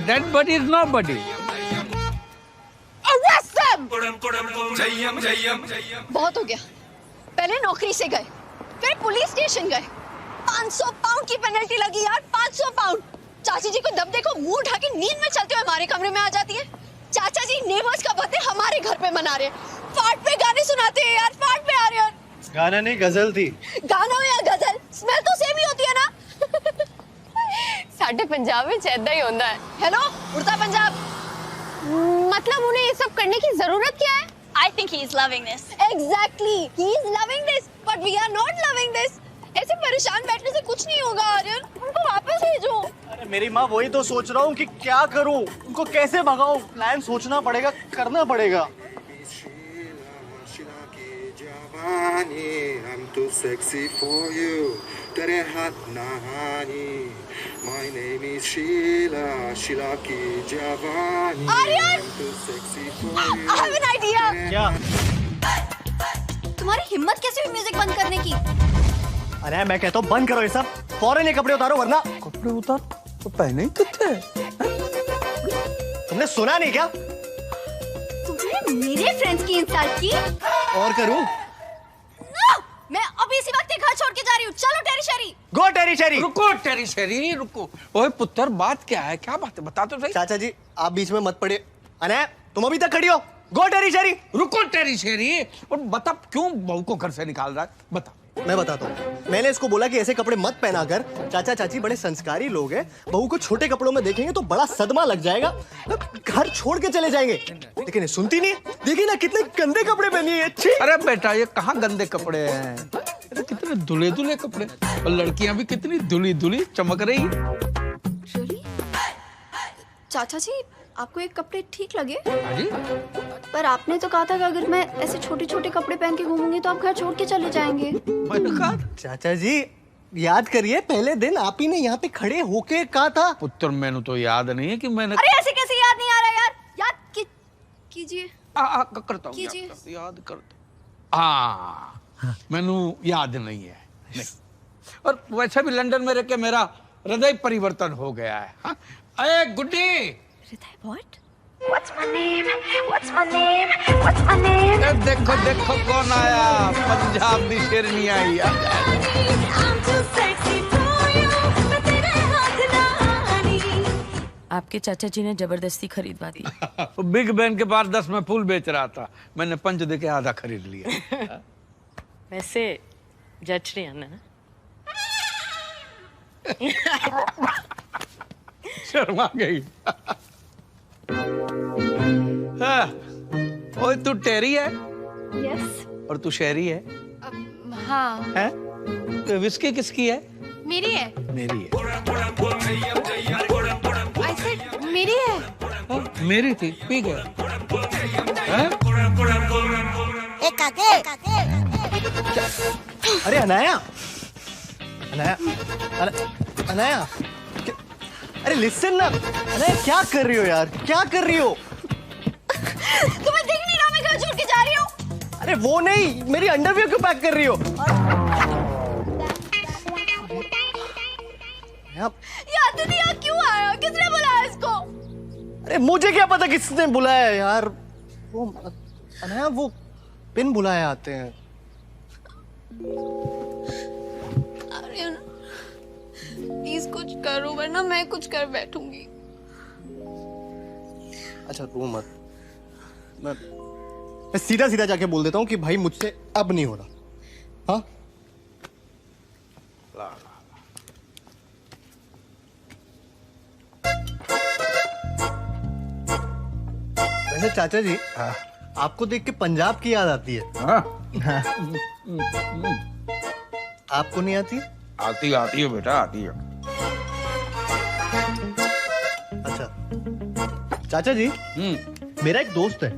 Dead body is nobody. Arrest them! बहुत हो गया। पहले नौकरी से गए, फिर पुलिस स्टेशन गए, 500 पाउंड की पेनल्टी लगी यार, 500 पाउंड। चाची जी को दब देखो, मुंह उठा के नींद में चलते हुए हमारे कमरे में आ जाती है। चाचा जी नेबर्स का बर्थडे हमारे घर पे मना रहे हैं, फाट पे गाने सुनाते हैं यार, फाट पे आ रहे हैं। गाना नहीं, गजल थी। गाना हो या गजल, स्मेल तो सेम ही होती है ना। साडे पंजाब में ऐदा ही होता है। हेलो, उड़ता पंजाब। मतलब उन्हें ये सब करने की जरूरत क्या है? I think he is loving this. Exactly, he is loving this, but we are not loving this. ऐसे परेशान बैठने से कुछ नहीं होगा आर्यन, उनको वापस भेजो। अरे मेरी माँ, वही तो सोच रहा हूँ कि क्या करूँ, उनको कैसे भगाऊँ। प्लान सोचना पड़ेगा, करना पड़ेगा। I'm too sexy for you. तेरे हाथ नहानी. My name is Sheila. Sheila की जवानी. Aryan! I'm too sexy for you. I have an idea. क्या? तुम्हारी हिम्मत कैसे हुई म्यूजिक बंद करने की? अरे मैं कहता हूँ बंद करो ये सब, फौरन ये कपड़े उतारो वरना। कपड़े उतार? तो पहने कितने? तुमने सुना नहीं क्या? तुमने मेरे फ्रेंड्स की इंसल्ट की? और करूँ? मैं अभी इसी वक्त घर छोड़ के जा रही हूँ। चलो टेरिशरी। गो टेरिशरी। रुको टेरिशरी, रुको। ओए पुत्र, बात क्या है? क्या बात है? बता तो सही। चाचा जी, आप बीच में मत पड़िए। अने तुम अभी तक खड़ी हो। गो टेरिशरी। रुको टेरिशरी, और बता क्यों बहू को घर से निकाल रहा है? बता। मैं बताता हूँ। मैंने इसको बोला कि ऐसे कपड़े मत पहना कर। चाचा चाची बड़े संस्कारी लोग हैं, बहू को छोटे कपड़ों में देखेंगे तो बड़ा सदमा लग जाएगा, घर छोड़ के चले जाएंगे। लेकिन ये सुनती नहीं। देखिए ना कितने गंदे कपड़े पहनी है। अरे बेटा, ये कहाँ गंदे कपड़े हैं? ये कितने दुले दुले कपड़े, और लड़कियां भी कितनी दुली दुली चमक रही। चाचा जी, आपको ये कपड़े ठीक लगे? जी? पर आपने तो कहा था कि अगर मैं ऐसे छोटे छोटे कपड़े पहन के घूमूंगी तो आप घर छोड़ के चले जाएंगे। चाचा जी, याद करिए, पहले दिन आप ही ने यहाँ पे खड़े होके कहा था। पुत्र मैंने तो याद नहीं है कि मैंने अरे ऐसे कैसे याद नहीं आ रहा यार? याद कीजिए। करता हूँ, कीजिए। याद करता। हाँ, मैंने याद नहीं है। नहीं। और वैसे भी लंदन में रह के मेरा हृदय परिवर्तन हो गया है। हाँ? अरे गुड्डी, हृदय what? What's my name? What's my name? What's my name? देखो देखो कौन आया, पंजाब दी शेरनी आई। आपके चाचा जी ने जबरदस्ती खरीदवा दी। बिग बैन के पास 10 में फूल बेच रहा था, मैंने 5 दे के आधा खरीद लिया। वैसे जज रही है ना? शर्मा गई। हाँ, ओए तू टेरी है? यस। और तू शहरी है? हाँ। हैं? तो विस्की किसकी है? मेरी है। मेरी है। I said मेरी है। हाँ, मेरी थी, पी गया। हैं? अरे अनाया, अनाया, अनाया, अरे लिसन ना, अनाया क्या कर रही हो यार, क्या कर रही हो? तुम्हें दिख नहीं रहा मैं घर छोड़ के जा रही हूँ? अरे वो नहीं, मेरी अंडरवियर क्यों पैक कर रही हो? यार तू यहाँ क्यों आया? किसने बुलाया इसको? अरे मुझे क्या पता किसने बुलाया यार। वो अनाया, वो पिन बुलाए आते हैं। अरे प्लीज कुछ करो वरना मैं कुछ कर बैठूंगी। अच्छा रो मत, मैं सीधा सीधा जाके बोल देता हूँ कि भाई मुझसे अब नहीं हो रहा। हाँ वैसे चाचा जी, आपको देख के पंजाब की याद आती है। आपको नहीं आती? आती है बेटा, आती है। अच्छा चाचा जी, मेरा एक दोस्त है,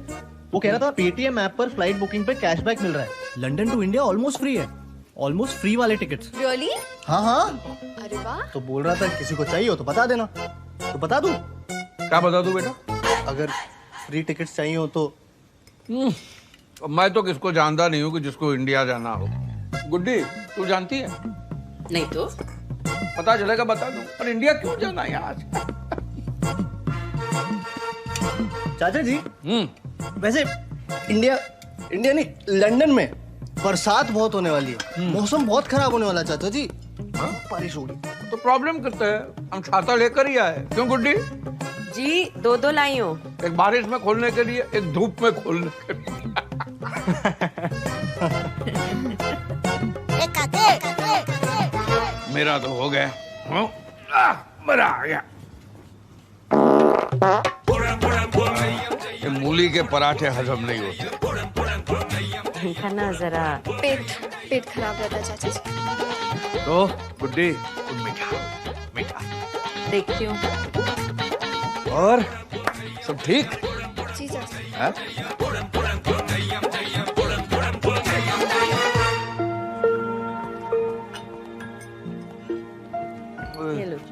वो कह रहा था पेटीएम ऐप पर फ्लाइट बुकिंग पे कैशबैक मिल रहा है। London to India almost free है, ऑलमोस्ट फ्री वाले टिकट्स। रियली? हाँ हाँ। अरे वाह। तो बोल रहा था किसी को चाहिए हो तो बता देना। तो बता दूं? क्या बता दूं बेटा? अगर फ्री टिकट्स चाहिए हो तो। मैं तो किसको जानता नहीं हूँ कि जिसको इंडिया जाना हो। गुड्डी तू जानती है? नहीं तो पता चलेगा बता दूं। पर इंडिया क्यों जाना है आज? चाचा जी, वैसे इंडिया नहीं, लंदन में बरसात बहुत होने वाली है, मौसम बहुत खराब होने वाला है चाचा जी। बारिश होगी तो प्रॉब्लम करते हैं, हम छाता लेकर ही आए। क्यों गुड्डी? जी 2-2 लाई हूँ, एक बारिश में खोलने के लिए, एक धूप में खोलने के लिए। मेरा तो हो गया। मजा आ गया। ये मूली के पराठे हजम नहीं होते। इनका ना जरा पेट खराब रहता है चाचा जी। तो गुड्डी मीठा मीठा देखती हूँ। और सब ठीक? जी चाचा। हाँ?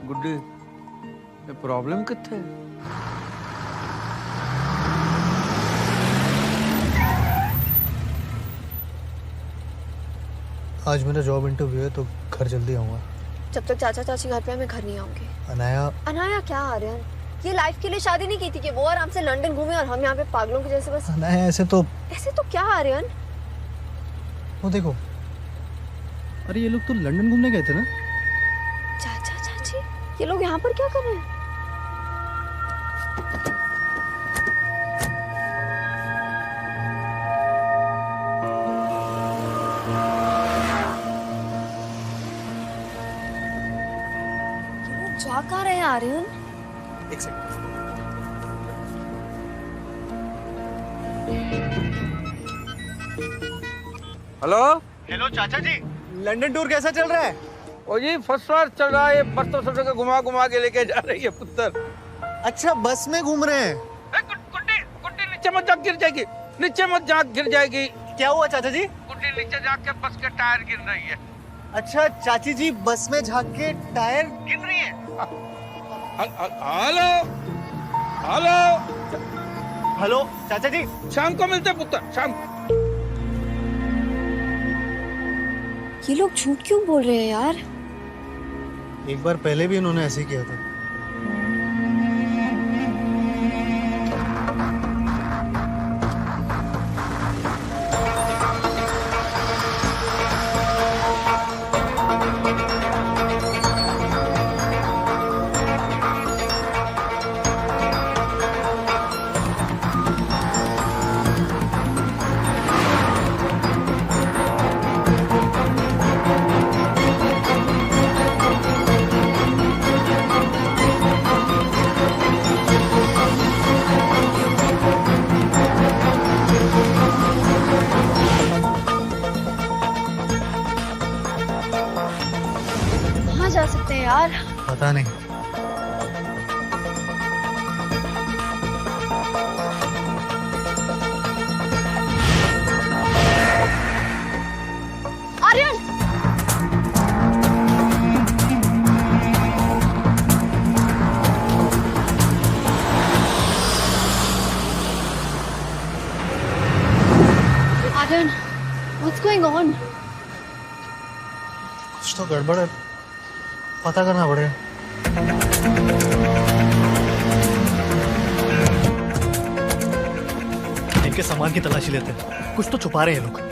गुड्डी ये प्रॉब्लम कित्थे है? आज मेरा जॉब इंटरव्यू है तो घर जल्दी आऊंगा। जब तक चाचा चाची घर पे है मैं घर नहीं आऊंगी। अनाया क्या आर्यन, ये लाइफ के लिए शादी नहीं की थी कि वो आराम से लंदन घूमे और हम यहाँ पे पागलों के जैसे बस। अनाया ऐसे तो क्या आर्यन? वो देखो, अरे ये लोग तो लंदन घूमने गए थे ना। चाचा चाची ये लोग यहाँ पर क्या कर रहे हैं? जा कहाँ रहे हैं आर्यन? एक सेकंड। हेलो चाचा जी, लंदन टूर कैसा चल रहा है? ओ जी फर्स्ट क्लास चल रहा है। बस तो सब जगह घुमा घुमा के लेके जा रही है पुत्र। अच्छा बस में घूम रहे हैं? गुड्डी नीचे मत जा, गिर जाएगी। नीचे मत जा, गिर जाएगी। क्या हुआ चाचा जी? गुड्डी नीचे जाके बस के टायर गिर रही है। अच्छा चाची जी बस में झांक के टायर गिन रही है। हेलो हेलो हेलो चाचा जी, शाम को मिलते पुत्र, शाम। ये लोग झूठ क्यों बोल रहे हैं यार? एक बार पहले भी इन्होंने ऐसे ही किया था। कहाँ जा सकते हैं यार? पता नहीं। Aryan! Aryan, what's going on? कुछ तो गड़बड़ है, पता करना पड़ेगा। इनके सामान की तलाशी लेते हैं, कुछ तो छुपा रहे हैं लोग।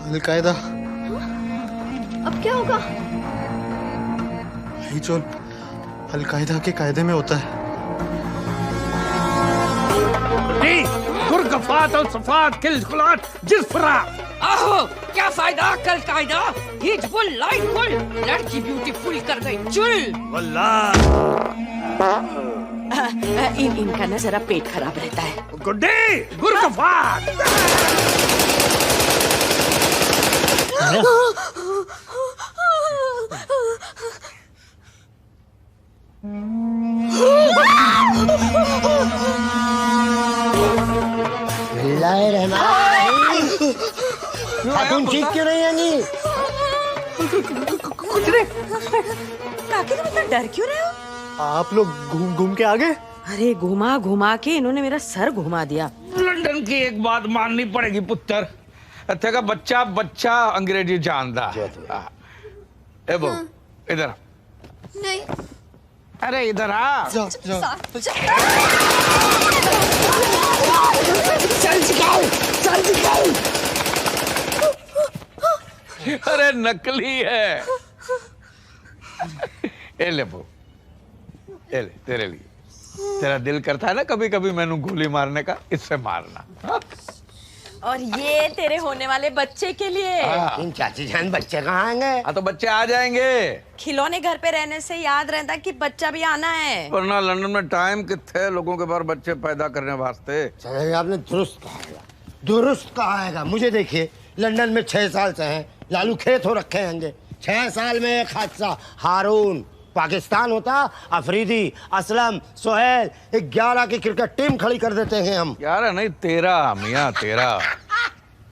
अलकायदा। अब क्या होगा? यही जो अलकायदा के कायदे में होता है। गुरगफात और सफात किलखुलात जिस्फरा। आहो, क्या फायदा कल कायदा? हिजबुल लाइटफुल, लड़की ब्यूटीफुल कर गई चुल। वल्लाह इनका ना जरा पेट खराब रहता है। गुड्डी, गुरगफात। खातून चीख क्यों नहीं आएंगी? कुछ नहीं। काकी तुम इतना डर क्यों रहे हो? आप लोग घूम घूम के आ गए? अरे घुमा घुमा के इन्होंने मेरा सर घुमा दिया। लंदन की एक बात माननी पड़ेगी पुत्र, इत्थे का बच्चा बच्चा अंग्रेजी जानता। ए बो, इधर नहीं। अरे इधर आ। चल सिखाओ, चल सिखाओ। अरे नकली है। ए ले बो, ए ले तेरे लिए। तेरा दिल करता है ना कभी कभी मैंने गोली मारने का, इससे मारना। हा? और ये तेरे होने वाले बच्चे के लिए। इन चाची जान बच्चे कहाँ आएंगे? हाँ तो बच्चे आ जाएंगे। खिलौने घर पे रहने से याद रहता कि बच्चा भी आना है। वरना लंदन में टाइम कितने लोगों के पास बच्चे पैदा करने वास्ते। चले आपने दुरुस्त कहा, दुरुस्त कहा है। मुझे देखिए, लंदन में 6 साल से हैं, लालू खेत हो रखे होंगे। 6 साल में एक हादसा। हारून पाकिस्तान होता, अफरीदी, असलम, सोहेल, 11 की क्रिकेट टीम खड़ी कर देते हैं हम। 11 नहीं 13 मियाँ 13।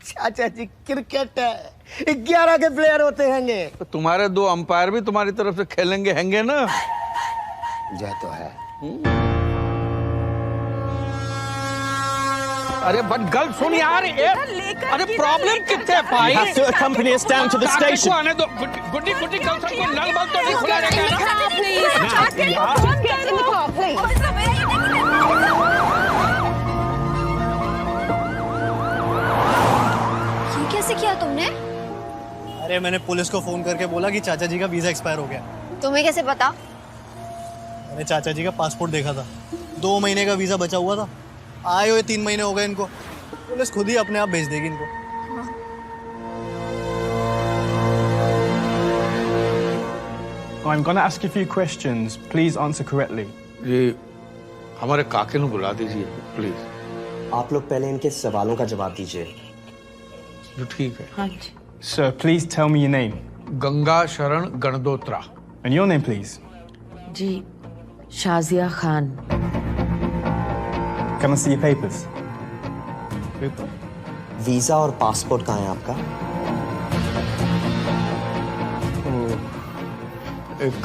चाचा जी क्रिकेट है, 11 के प्लेयर होते हैंगे। तो तुम्हारे 2 अंपायर भी तुम्हारी तरफ से खेलेंगे हैंगे ना। जय तो है। अरे बट गल सुन यार, अरे प्रॉब्लम कितने भाई? You have to accompany us down to the station. आने दो। गुड्डी गुड्डी कल तक को नल बल तो नहीं खुला रहेगा। ये कैसे किया तुमने? अरे मैंने पुलिस को फोन करके बोला कि चाचा जी का वीजा एक्सपायर हो गया। तुम्हें कैसे पता? मैंने चाचा जी का पासपोर्ट देखा था, 2 महीने का वीजा बचा हुआ था। आए हुए 3 महीने हो गए इनको। पुलिस खुद ही अपने आप भेज देगी इनको। I'm going to ask you a few questions. Please answer correctly. ये हमारे काके को बुला दीजिए प्लीज। आप लोग पहले इनके सवालों का जवाब दीजिए। जो ठीक है। हाँ जी। Sir, please tell me your name. Ganga Sharan Gandotra. And your name, please. जी, Shazia Khan. Can I see your papers? Visa और पासपोर्ट कहाँ है आपका? एक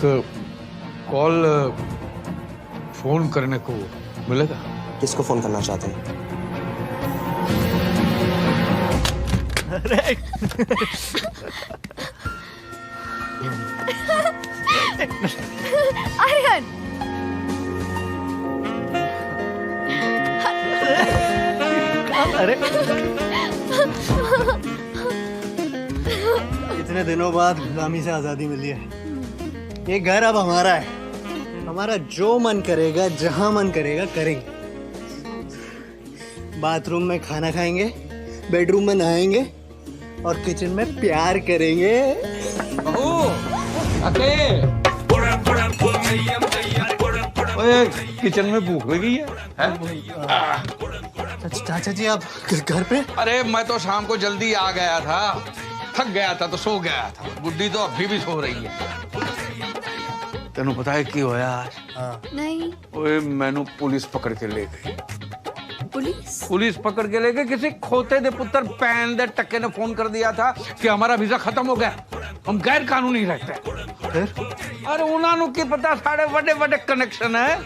कॉल फोन करने को मिलेगा। किसको फोन करना चाहते हैं? अरे आर्यन, अरे इतने दिनों बाद गुलामी से आजादी मिली है। ये घर अब हमारा है। हमारा जो मन करेगा, जहां मन करेगा करेंगे। बाथरूम में खाना खाएंगे, बेडरूम में नहाएंगे और किचन में प्यार करेंगे। ओए, किचन में भूख लगी है? चाचा जी आप घर पे? अरे मैं तो शाम को जल्दी आ गया था, थक गया था तो सो गया था। गुड्डी तो अभी भी सो रही है। तेनू पता है की होया आज? नहीं। ओए मैनू पुलिस पकड़ के ले गई। पुलिस पकड़ के ले गई। किसी खोते दे पुत्र पैन दे टक्के ने फोन कर दिया था कि हमारा वीजा खत्म हो गया, हम गैर कानूनी रहते हैं। अरे उन्होंने की पता साढ़े बड़े बड़े कनेक्शन है।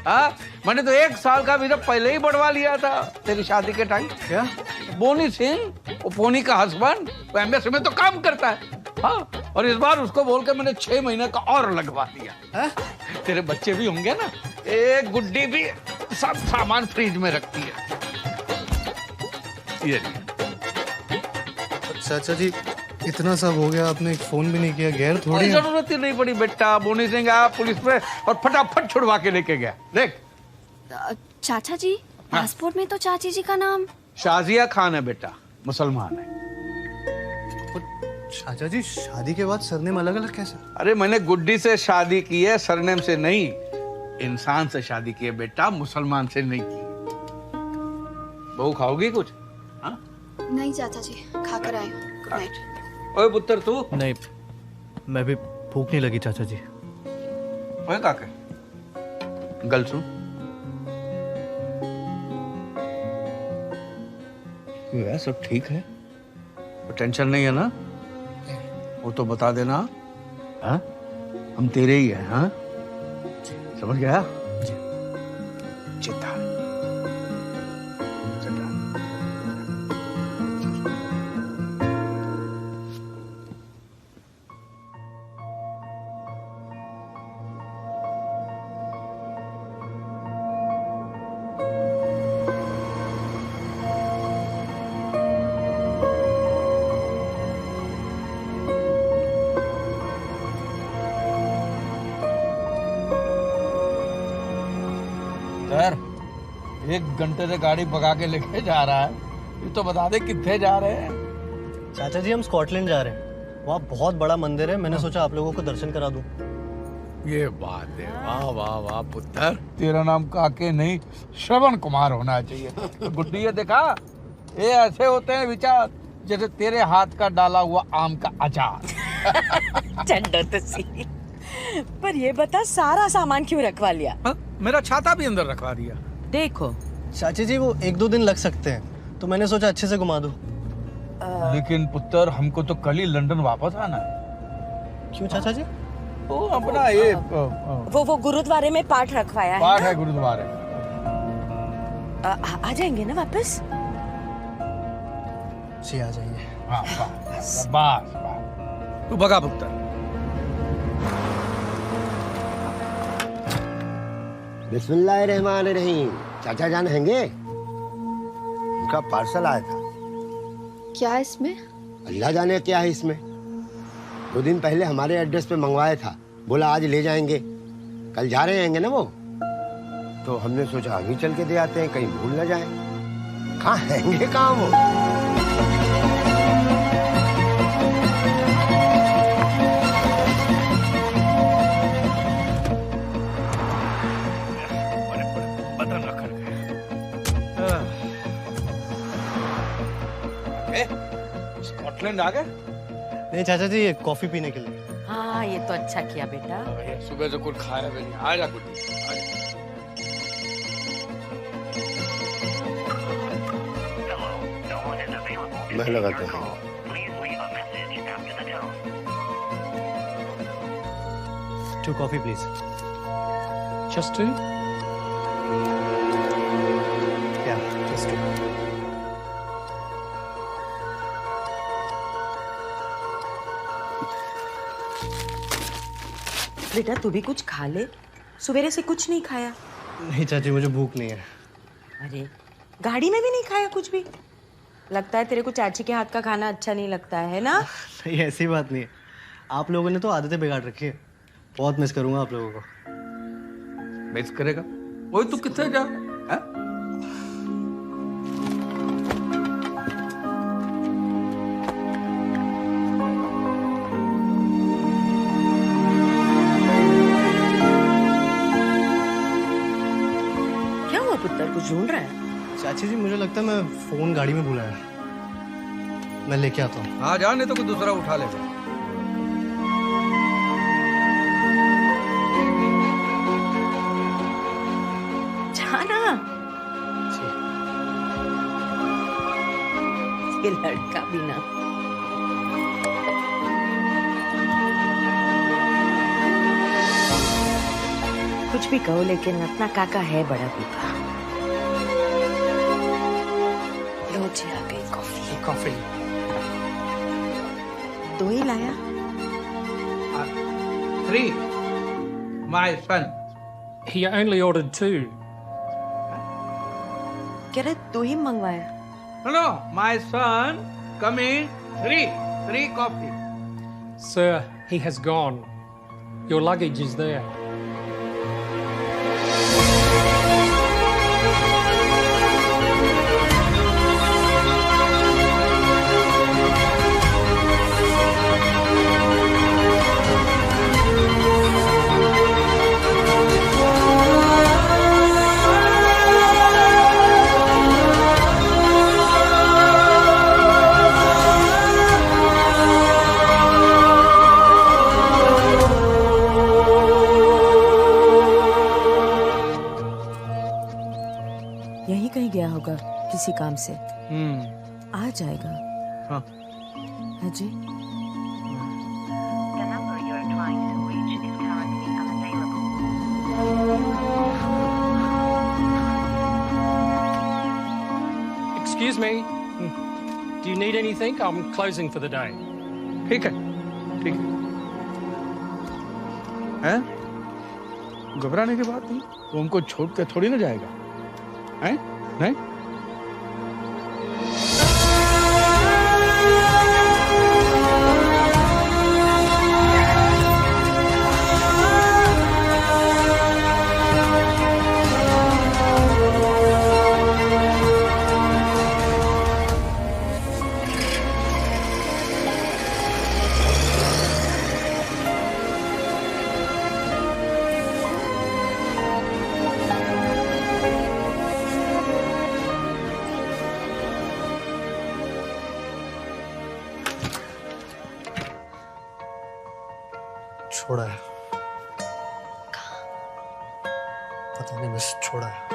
हाँ, मैंने तो 1 साल का वीजा पहले ही बढ़वा लिया था तेरी शादी के टाइम। क्या? बोनी सिंह, वो पोनी का हस्बैंड, वो एम्बेसी में तो काम करता है। हाँ, और इस बार उसको बोल के मैंने 6 महीने का और लगवा दिया। है? तेरे बच्चे भी होंगे ना, एक गुड्डी भी सब सामान फ्रिज में रखती है। ये चाचा जी इतना सब हो गया, आपने एक फोन भी नहीं किया। गैर थोड़ी जरूरत ही नहीं पड़ी बेटा। बोनी सिंह आया पुलिस में और फटाफट छुड़वा के लेके गया। देख चाचा जी, पासपोर्ट में तो चाची जी का नाम शाजिया खान है बेटा, मुसलमान है। चाचा जी शादी के बाद सरनेम अलग अलग कैसे? अरे मैंने गुड्डी से शादी की है, सरनेम से नहीं। इंसान से शादी की है बेटा, मुसलमान से नहीं की। बहू खाओगी कुछ? हाँ? नहीं चाचा जी, खाकर आई हूँ। Good night. ओए पुत्र तू? नहीं, मैं भी भूख नहीं लगी चाचा जी। ओए काके, गल सुन। ये सब ठीक है, तो टेंशन नहीं है ना? वो तो बता देना। हाँ? हम तेरे ही हैं। हाँ? समझ गया? चिता सर, 1 घंटे से गाड़ी भगा के लेके जा रहा है। ये तो बता दे कितने जा रहे हैं। चाचा जी हम स्कॉटलैंड जा रहे हैं। वहाँ बहुत बड़ा मंदिर है, मैंने सोचा आप लोगों को दर्शन करा दूं। ये बात है। वाह वाह वाह पुत्र, तेरा नाम काके नहीं श्रवण कुमार होना चाहिए। गुड्डी ये देखा, ये ऐसे होते हैं विचार जैसे तेरे हाथ का डाला हुआ आम का अचार। चंडो तो सी। पर ये बता, सारा सामान क्यों रखवा लिया? मेरा छाता भी अंदर रखवा दिया। देखो चाची जी वो 1-2 दिन लग सकते हैं, तो मैंने सोचा अच्छे से घुमा दूं। लेकिन पुत्र हमको तो कल ही लंदन वापस आना है। क्यों चाचा जी? वो अपना ये वो गुरुद्वारे में पाठ रखवाया है। पाठ है गुरुद्वारे। आ जाएंगे ना वापस? जी आ जाएंगे। हाँ, बस तू भगा पुत्र। बिस्मिल्लाहिर्रहमानिर्रहीम। चाचा जान हैंगे? उनका पार्सल आया था। क्या है इसमें? अल्लाह जाने क्या है इसमें। 2 दिन पहले हमारे एड्रेस पे मंगवाया था, बोला आज ले जाएंगे। कल जा रहे हैं ना वो, तो हमने सोचा अभी चल के दे आते हैं, कहीं भूल ना जाए। कहाँ हैंगे कहाँ वो? स्कॉटलैंड आ गए? नहीं चाचा जी, ये कॉफी पीने के लिए। हाँ ये तो अच्छा किया बेटा। सुबह से कुछ खाया भी नहीं। आ जा कुछ। मैं लगाता हूँ। Two coffee, please. Just two? Yeah, just two. बेटा तू भी कुछ खा ले, सवेरे से कुछ नहीं खाया। नहीं चाची, मुझे भूख नहीं है। अरे गाड़ी में भी नहीं खाया कुछ भी? लगता है तेरे को चाची के हाथ का खाना अच्छा नहीं लगता है ना? नहीं, ऐसी बात नहीं है। आप लोगों ने तो आदतें बिगाड़ रखी है। बहुत मिस करूंगा आप लोगों को। मिस करेगा? ओए तू कितने जा? क्या हुआ पुत्र, कुछ ढूंढ रहा है? चाची जी, मुझे लगता है मैं फोन गाड़ी में भूला है। मैं लेके आता हूँ। हाँ जा, नहीं तो कोई दूसरा उठा लेगा। जाना। ये लड़का भी ना। कुछ भी कहो लेकिन अपना काका है बड़ा पीपा। लो जी आ गई कॉफी। Coffee. दो ही लाया? 3. My son. He only ordered 2. कह रहे दो ही मंगवाया। No, my son. Come in. 3 coffee. Sir, he has gone. Your luggage is there. यहीं कहीं गया होगा किसी काम से। आ जाएगा। हाँ। हाँ जी। Excuse me. Do you need anything? I'm closing for the day. ठीक है, ठीक है। हैं? घबराने की बात नहीं, वो हमको छोड़ के थोड़ी ना जाएगा। हैं? नहीं? छोड़ा है। पता नहीं, बस छोड़ा है।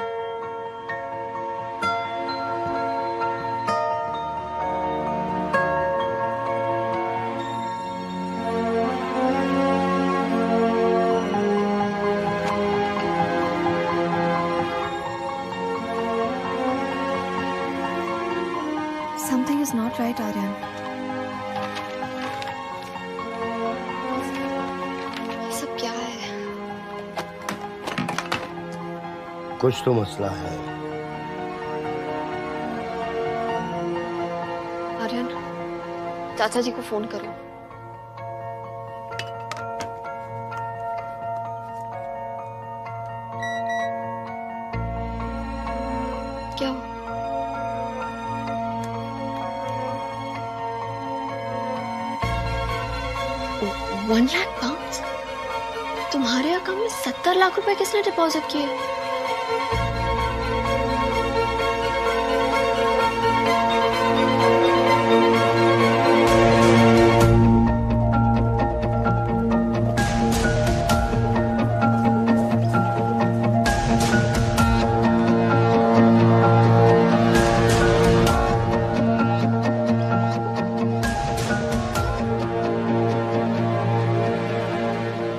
Something is not right, Aryan. ये सब क्या है? कुछ तो मसला है। आर्यन, चाचा जी को फोन करो। 1 लाख पाउंड? तुम्हारे अकाउंट में 70 लाख रुपए किसने डिपॉजिट किए?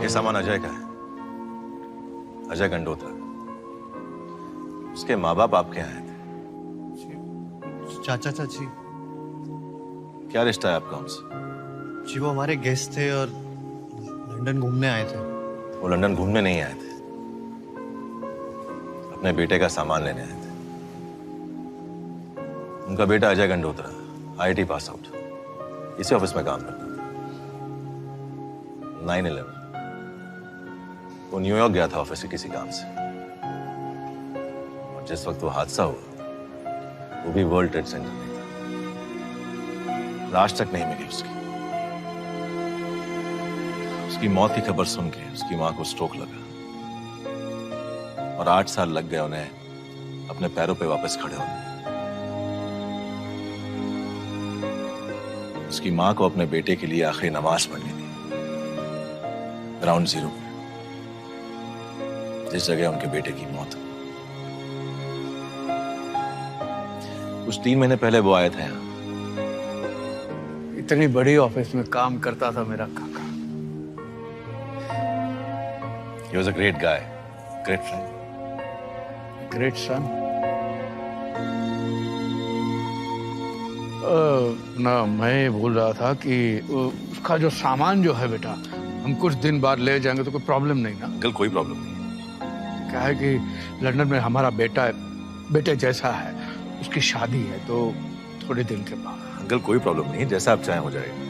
ये सामान अजय का है, अजय गंडोत्रा। उसके माँ बाप आपके यहाँ आए थे। चाचा चाची। क्या रिश्ता है आपका उनसे? जी वो हमारे गेस्ट थे और लंदन घूमने आए थे। वो लंदन घूमने नहीं आए थे, अपने बेटे का सामान लेने आए थे। उनका बेटा Ajay Gandotra IIT pass out, इसी ऑफिस में काम करता था। 9/11 वो न्यूयॉर्क गया था ऑफिस के किसी काम से, और जिस वक्त वो हादसा हुआ वो भी वर्ल्ड ट्रेड सेंटर में था। लाश तक नहीं मिली उसकी। उसकी मौत की खबर सुन के उसकी मां को स्ट्रोक लगा और 8 साल लग गए उन्हें अपने पैरों पे वापस खड़े होने। उसकी मां को अपने बेटे के लिए आखिरी नमाज पढ़नी थी ग्राउंड जीरो पे, जिस जगह उनके बेटे की मौत हुई। कुछ 3 महीने पहले वो आए थे यहाँ। इतनी बड़ी ऑफिस में काम करता था मेरा काका। He was a great guy, great friend, great son. ना मैं बोल रहा था कि उसका जो सामान जो है बेटा, हम कुछ दिन बाद ले जाएंगे तो कोई प्रॉब्लम नहीं ना? अंकल कोई प्रॉब्लम नहीं। क्या है कि लंदन में हमारा बेटे जैसा है, उसकी शादी है तो थोड़े दिन के बाद। अंकल कोई प्रॉब्लम नहीं, जैसा आप चाहें हो जाएगा।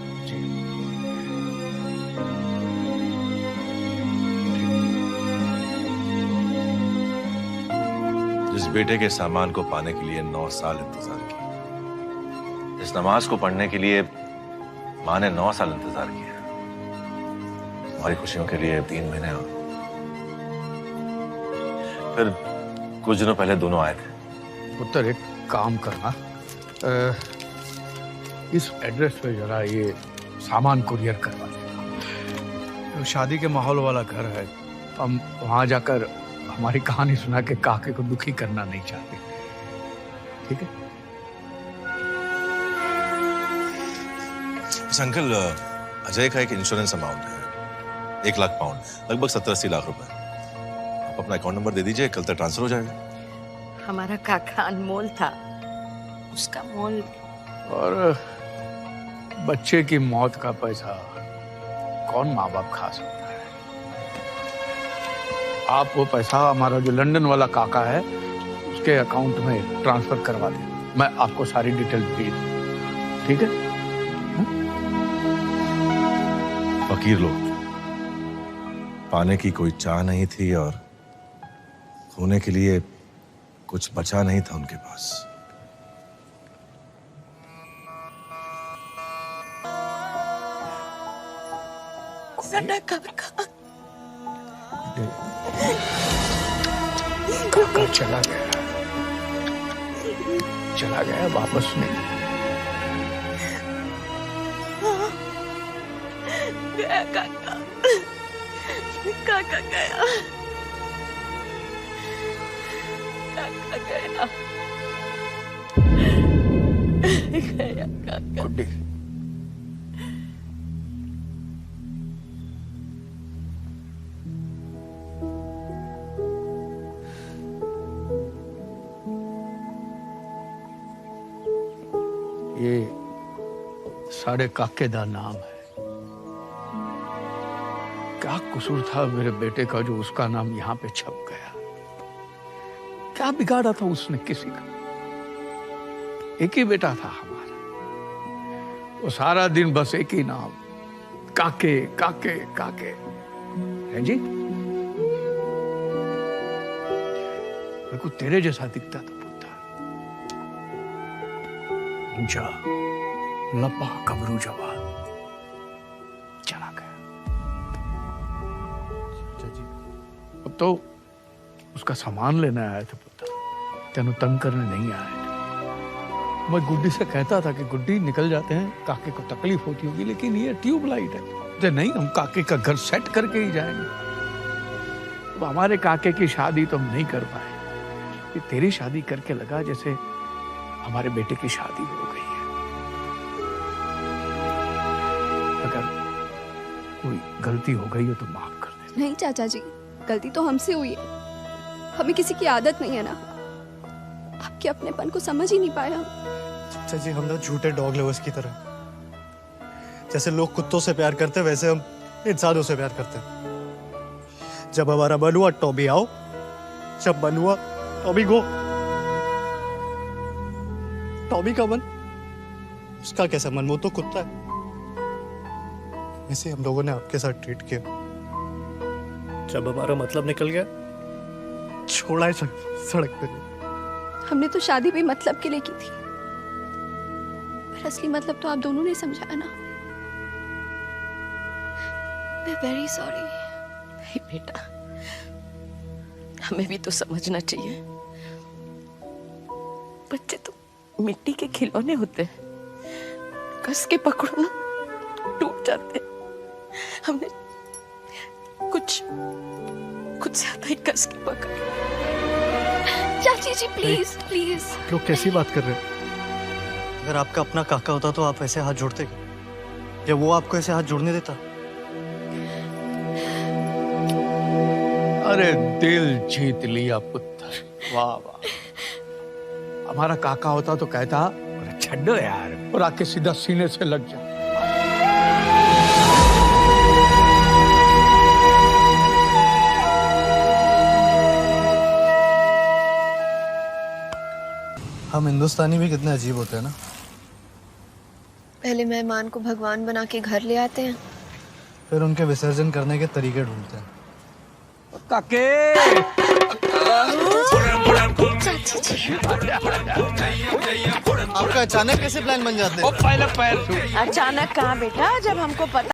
जिस बेटे के सामान को पाने के लिए 9 साल इंतजार किया, जिस नमाज को पढ़ने के लिए मां ने 9 साल इंतजार किया, हमारी खुशियों के लिए 3 महीने और फिर कुछ दिनों पहले दोनों आए थे। पुत्र एक काम करना, इस एड्रेस पे जरा ये सामान कुरियर करवा देना। तो शादी के माहौल वाला घर है, हम वहां जाकर हमारी कहानी सुना के काके को दुखी करना नहीं चाहते। ठीक है? अंकल अजय का एक इंश्योरेंस अमाउंट है 1 लाख पाउंड, लगभग 70-80 लाख रुपए। आप अपना अकाउंट नंबर दे दीजिए, कल तक ट्रांसफर हो जाएगा। हमारा काका अनमोल था, उसका मोल। और बच्चे की मौत का पैसा कौन माँ बाप खा सकता है? आप वो पैसा हमारा जो लंदन वाला काका है उसके अकाउंट में ट्रांसफर करवा दें। मैं आपको सारी डिटेल भेज दूं, ठीक है? फकीर लोग, पाने की कोई चाह नहीं थी और खोने के लिए कुछ बचा नहीं था उनके पास। काका चला गया वापस नहीं। गया काका गया, काका गया काका। गुड्डी, ये साढ़े काके दा नाम है। क्या कसूर था मेरे बेटे का जो उसका नाम यहाँ पे छप गया? क्या बिगाड़ा था उसने किसी का? एक ही बेटा था हमारा, वो सारा दिन बस एक ही नाम, काके काके काके। है जी, मेरे को तेरे जैसा दिखता था पुत्र। जा लपा कबरू जवान चला गया। तो उसका सामान लेने आए थे पुत्र, तेनु तंग करने नहीं आए थे। मैं गुड्डी से कहता था कि गुड्डी निकल जाते हैं, काके को तकलीफ होती होगी, लेकिन ये ट्यूबलाइट है। तो नहीं, हम काके का घर सेट करके ही जाएंगे। अब हमारे काके की शादी तो हम नहीं कर पाए, ये तेरी शादी करके लगा जैसे हमारे बेटे की शादी हो गई है। अगर कोई गलती हो गई हो तो माफ कर दे। नहीं चाचा जी, गलती तो हमसे हुई है। हमें किसी की आदत नहीं है ना, आपके अपनेपन को समझ ही नहीं पाए हम। चाचा जी, हम ना झूठे डॉग लवर्स की तरह, जैसे लोग कुत्तों से प्यार करते हैं वैसे हम इंसानों से प्यार करते हैं। जब हमारा मन हुआ टॉबी आओ, जब मन हुआ टॉबी गो। टॉबी का मन, उसका कैसा मन, वो तो कुत्ता है। इसे हम लोगों ने आपके साथ ट्रीट किया। जब हमारा मतलब निकल गया, छोड़ा है सड़क पे। हमने तो शादी भी मतलब के लिए की थी, पर असली मतलब तो आप दोनों ने समझाया ना। मैं वेरी सॉरी। नहीं बेटा, हमें भी तो समझना चाहिए, बच्चे तो मिट्टी के खिलौने होते हैं, कस के पकड़ो ना टूट जाते हैं। हमने कुछ ज्यादा ही कस के पकड़। चाची जी प्लीज प्लीज। लोग कैसी बात कर रहे हैं? अगर आपका अपना काका होता तो आप ऐसे हाथ जोड़ते क्या? या वो आपको ऐसे हाथ जोड़ने देता? अरे दिल जीत लिया पुत्र, वाह वाह। हमारा काका होता तो कहता अरे छड्डो यार, और आके सीधा सीने से लग जा। हम हिंदुस्तानी भी कितने अजीब होते हैं ना। पहले मेहमान को भगवान बना के घर ले आते हैं, फिर उनके विसर्जन करने के तरीके ढूंढते हैं। काके आपका अचानक कैसे प्लान बन जाते हैं? अचानक कहाँ बेटा, जब हमको पता